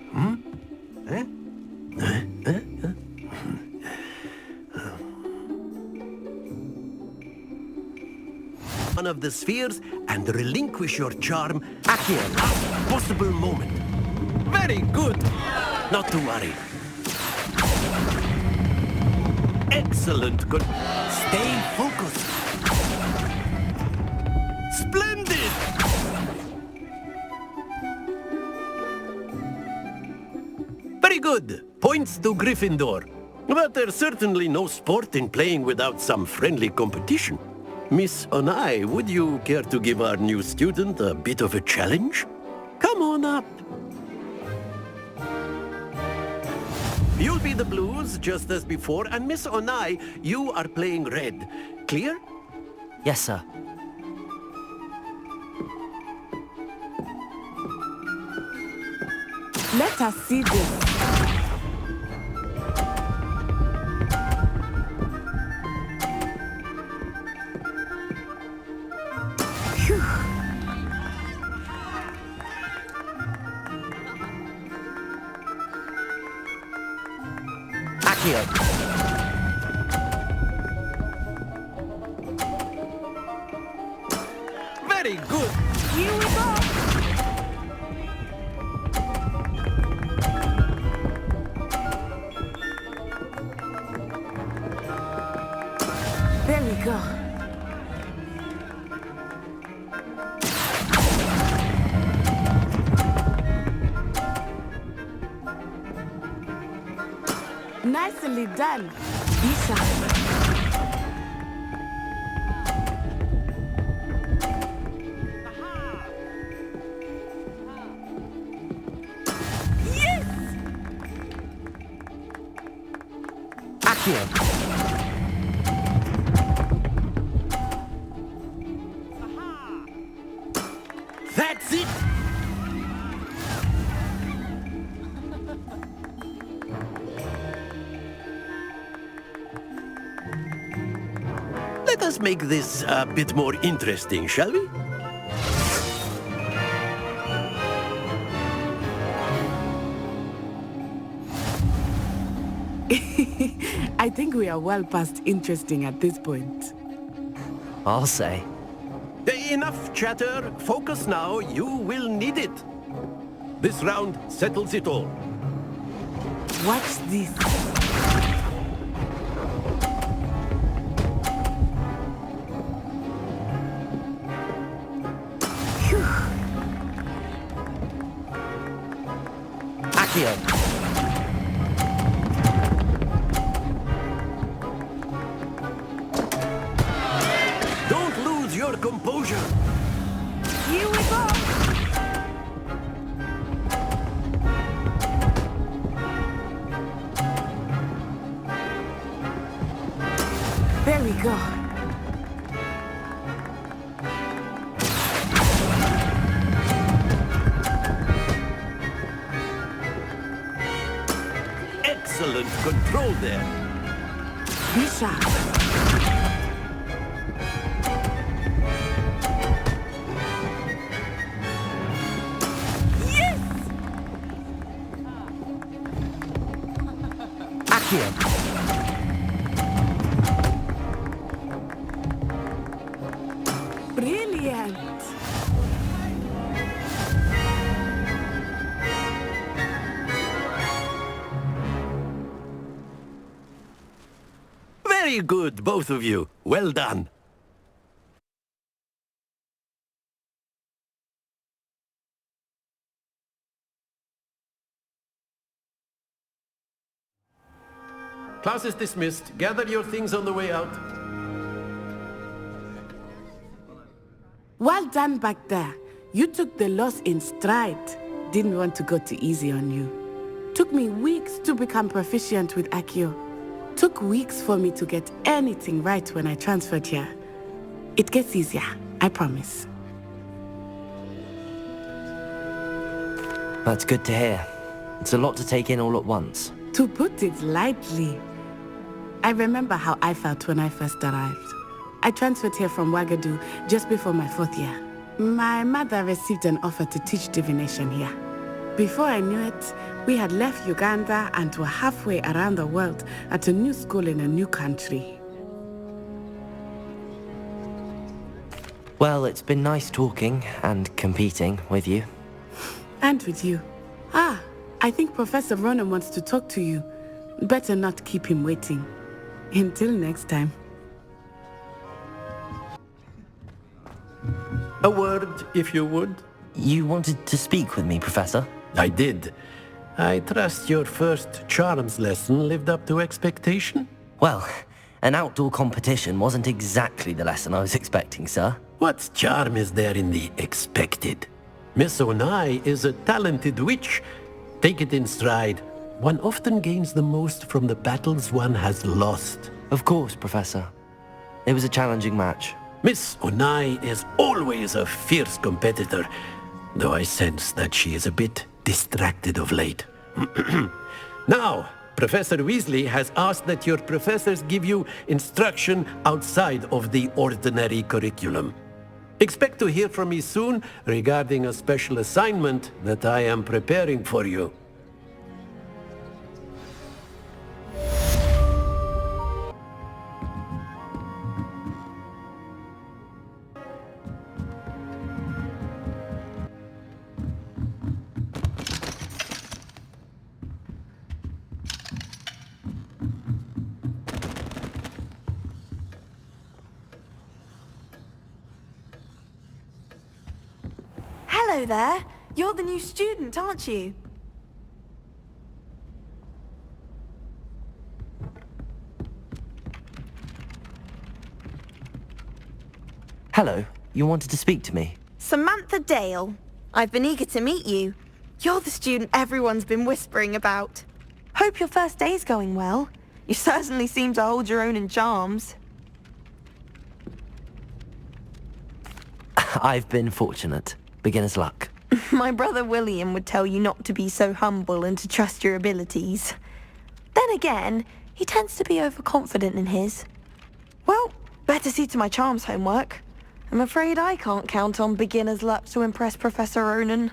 One of the spheres and relinquish your charm at your last possible moment. Very good. Not to worry. Excellent. Good. Stay focused. Splendid. Very good. Points to Gryffindor. But there's certainly no sport in playing without some friendly competition. Miss Onai, would you care to give our new student a bit of a challenge? Come on up. You'll be the blues, just as before, and Miss Onai, you are playing red. Clear? Yes, sir. Let us see this. Phew. Accio. Very good. Here we go. There we go. Nicely done, Isha. Yes! Accio. That's it! Let us make this a bit more interesting, shall we? I think we are well past interesting at this point. I'll say. Enough chatter. Focus now. You will need it. This round settles it all. Watch this. Phew. Accio. Don't lose your composure. Here we go. There we go. Excellent control there. Be sharp. Brilliant! Very good, both of you. Well done. Class is dismissed. Gather your things on the way out. Well done back there. You took the loss in stride. Didn't want to go too easy on you. Took me weeks to become proficient with Accio. Took weeks for me to get anything right when I transferred here. It gets easier, I promise. That's good to hear. It's a lot to take in all at once. To put it lightly, I remember how I felt when I first arrived. I transferred here from Ouagadougou just before my 4th year. My mother received an offer to teach divination here. Before I knew it, we had left Uganda and were halfway around the world at a new school in a new country. Well, it's been nice talking and competing with you. And with you. Ah, I think Professor Ronan wants to talk to you. Better not keep him waiting. Until next time. A word, if you would. You wanted to speak with me, Professor? I did. I trust your first charms lesson lived up to expectation? Well, an outdoor competition wasn't exactly the lesson I was expecting, sir. What charm is there in the expected? Miss Onai is a talented witch. Take it in stride. One often gains the most from the battles one has lost. Of course, Professor. It was a challenging match. Miss Onai is always a fierce competitor, though I sense that she is a bit distracted of late. Now, Professor Weasley has asked that your professors give you instruction outside of the ordinary curriculum. Expect to hear from me soon regarding a special assignment that I am preparing for you. Hello there. You're the new student, aren't you? Hello, you wanted to speak to me? Samantha Dale. I've been eager to meet you. You're the student everyone's been whispering about. Hope your first day's going well. You certainly seem to hold your own in charms. I've been fortunate. Beginner's luck. My brother William would tell you not to be so humble and to trust your abilities. Then again, he tends to be overconfident in his. Well, better see to my charms homework. I'm afraid I can't count on beginner's luck to impress Professor Ronan.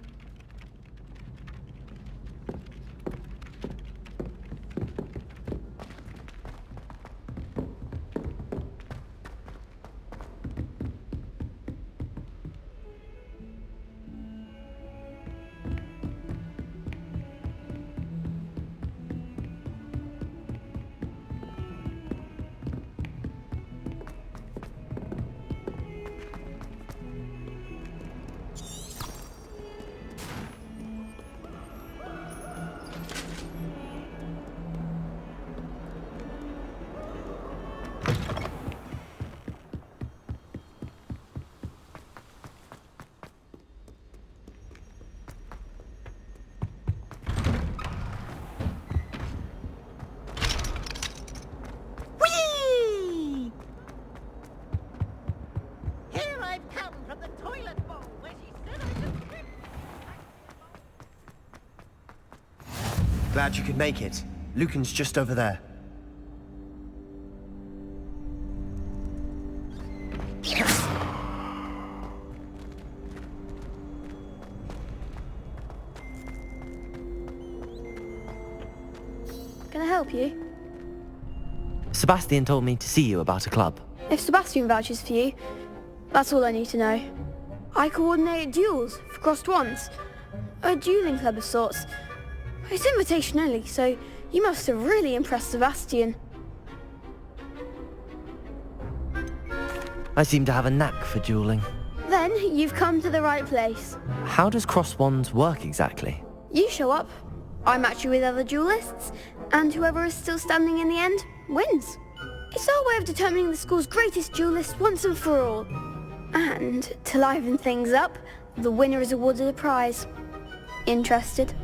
Glad you could make it. Lucan's just over there. Can I help you? Sebastian told me to see you about a club. If Sebastian vouches for you, That's all I need to know. I coordinate duels for crossed wands. A dueling club of sorts. It's invitation only, so you must have really impressed Sebastian. I seem to have a knack for dueling. Then you've come to the right place. How does cross wands work exactly? You show up, I match you with other duelists, and whoever is still standing in the end wins. It's our way of determining the school's greatest duelist once and for all. And to liven things up, the winner is awarded a prize. Interested?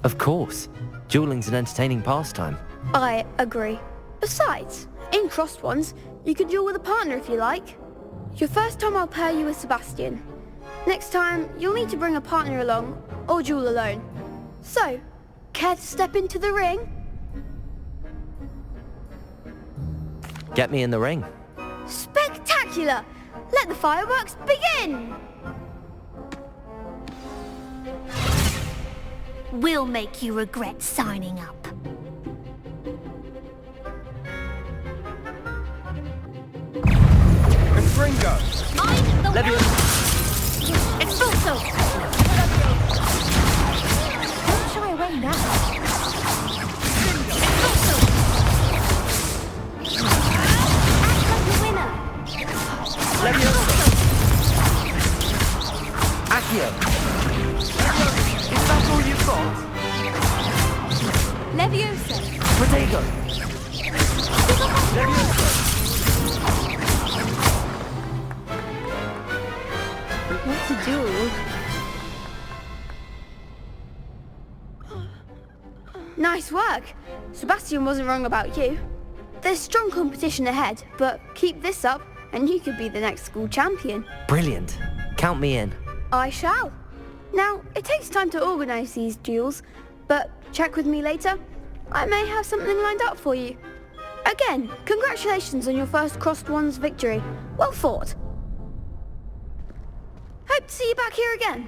Of course. Dueling's an entertaining pastime. I agree. Besides, in crossed ones, you can duel with a partner if you like. Your first time I'll pair you with Sebastian. Next time, you'll need to bring a partner along, or duel alone. So, care to step into the ring? Get me in the ring. Spectacular! Let the fireworks begin! We'll make you regret signing up. Confringo! I'm the Leviosa! Expulso! Don't shy away now. Expulso! Act like the winner! Leviosa! Accio! Is that all you've got? Leviosa! Protego! Leviosa! What to do? Nice work! Sebastian wasn't wrong about you. There's strong competition ahead, but keep this up and you could be the next school champion. Brilliant. Count me in. I shall. Now, it takes time to organise these duels, but check with me later. I may have something lined up for you. Again, congratulations on your first crossed wands victory. Well fought. Hope to see you back here again.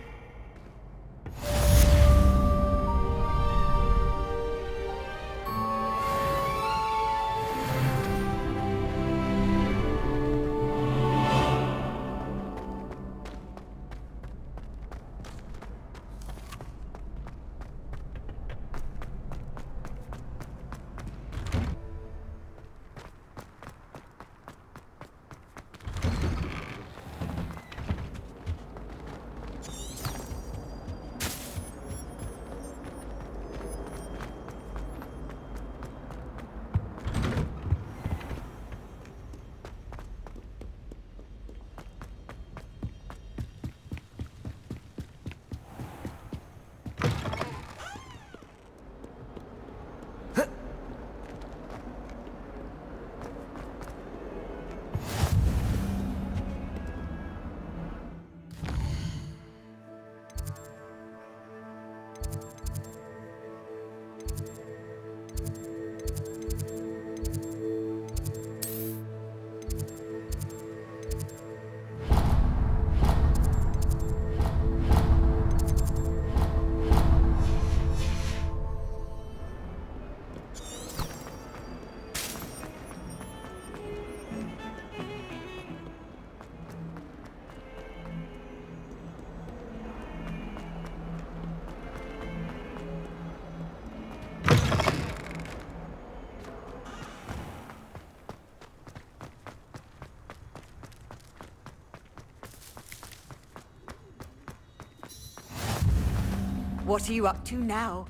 What are you up to now?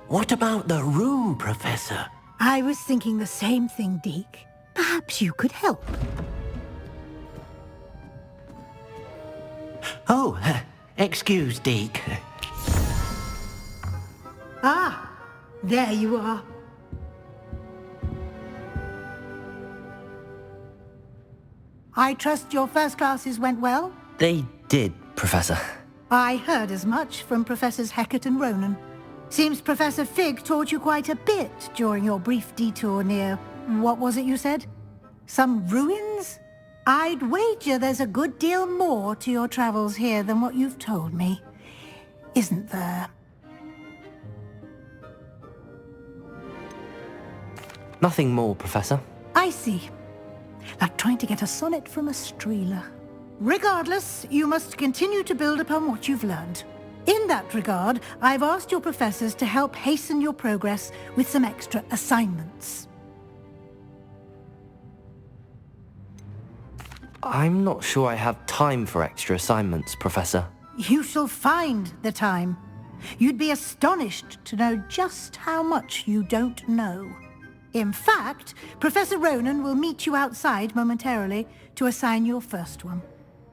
What about the room, Professor? I was thinking the same thing, Deke. Perhaps you could help. Oh, excuse, Deke. Ah, there you are. I trust your first classes went well? They did, Professor. I heard as much from Professors Hecat and Ronan. Seems Professor Fig taught you quite a bit during your brief detour near... what was it you said? Some ruins? I'd wager there's a good deal more to your travels here than what you've told me. Isn't there? Nothing more, Professor. I see. Like trying to get a sonnet from a streeler. Regardless, you must continue to build upon what you've learned. In that regard, I've asked your professors to help hasten your progress with some extra assignments. I'm not sure I have time for extra assignments, Professor. You shall find the time. You'd be astonished to know just how much you don't know. In fact, Professor Ronan will meet you outside momentarily to assign your first one.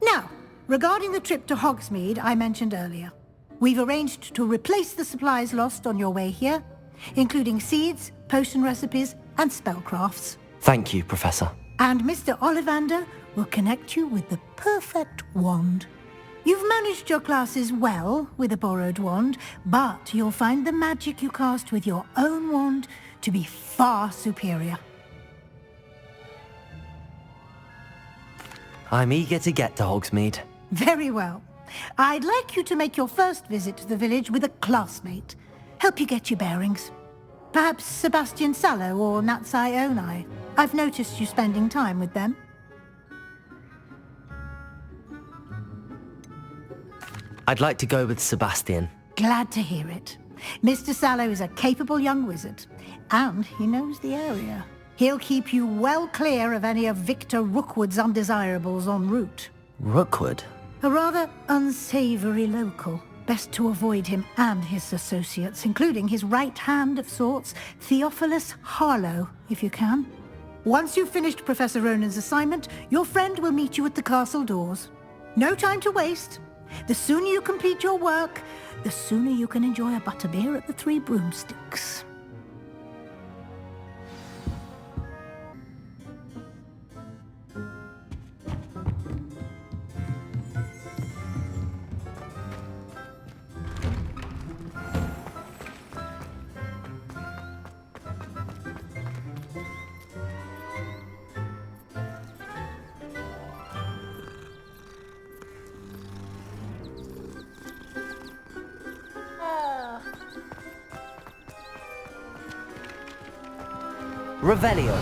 Now, regarding the trip to Hogsmeade I mentioned earlier, we've arranged to replace the supplies lost on your way here, including seeds, potion recipes, and spellcrafts. Thank you, Professor. And Mr. Ollivander will connect you with the perfect wand. You've managed your classes well with a borrowed wand, but you'll find the magic you cast with your own wand to be far superior. I'm eager to get to Hogsmeade. Very well. I'd like you to make your first visit to the village with a classmate. Help you get your bearings. Perhaps Sebastian Sallow or Natsai Onai. I've noticed you spending time with them. I'd like to go with Sebastian. Glad to hear it. Mr. Sallow is a capable young wizard, and he knows the area. He'll keep you well clear of any of Victor Rookwood's undesirables en route. Rookwood? A rather unsavory local. Best to avoid him and his associates, including his right hand of sorts, Theophilus Harlow, if you can. Once you've finished Professor Ronan's assignment, your friend will meet you at the castle doors. No time to waste. The sooner you complete your work, the sooner you can enjoy a butterbeer at the Three Broomsticks. Revelio.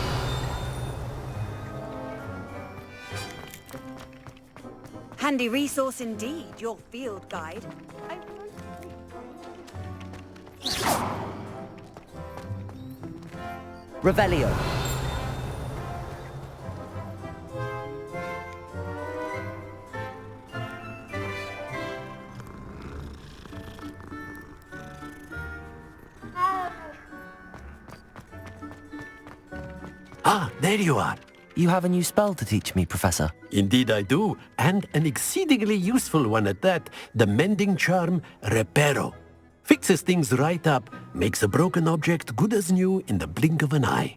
Handy resource indeed, your field guide. Revelio. Ah, there you are. You have a new spell to teach me, Professor. Indeed I do, and an exceedingly useful one at that, the mending charm Reparo. Fixes things right up, makes a broken object good as new in the blink of an eye.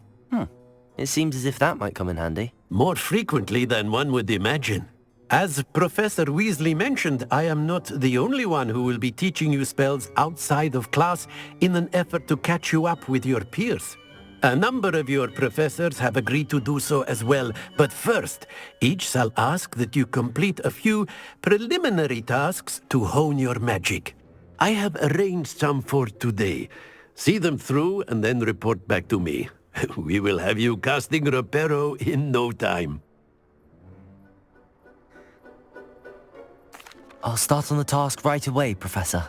It seems as if that might come in handy. More frequently than one would imagine. As Professor Weasley mentioned, I am not the only one who will be teaching you spells outside of class in an effort to catch you up with your peers. A number of your professors have agreed to do so as well, but first, each shall ask that you complete a few preliminary tasks to hone your magic. I have arranged some for today. See them through and then report back to me. We will have you casting Reparo in no time. I'll start on the task right away, Professor.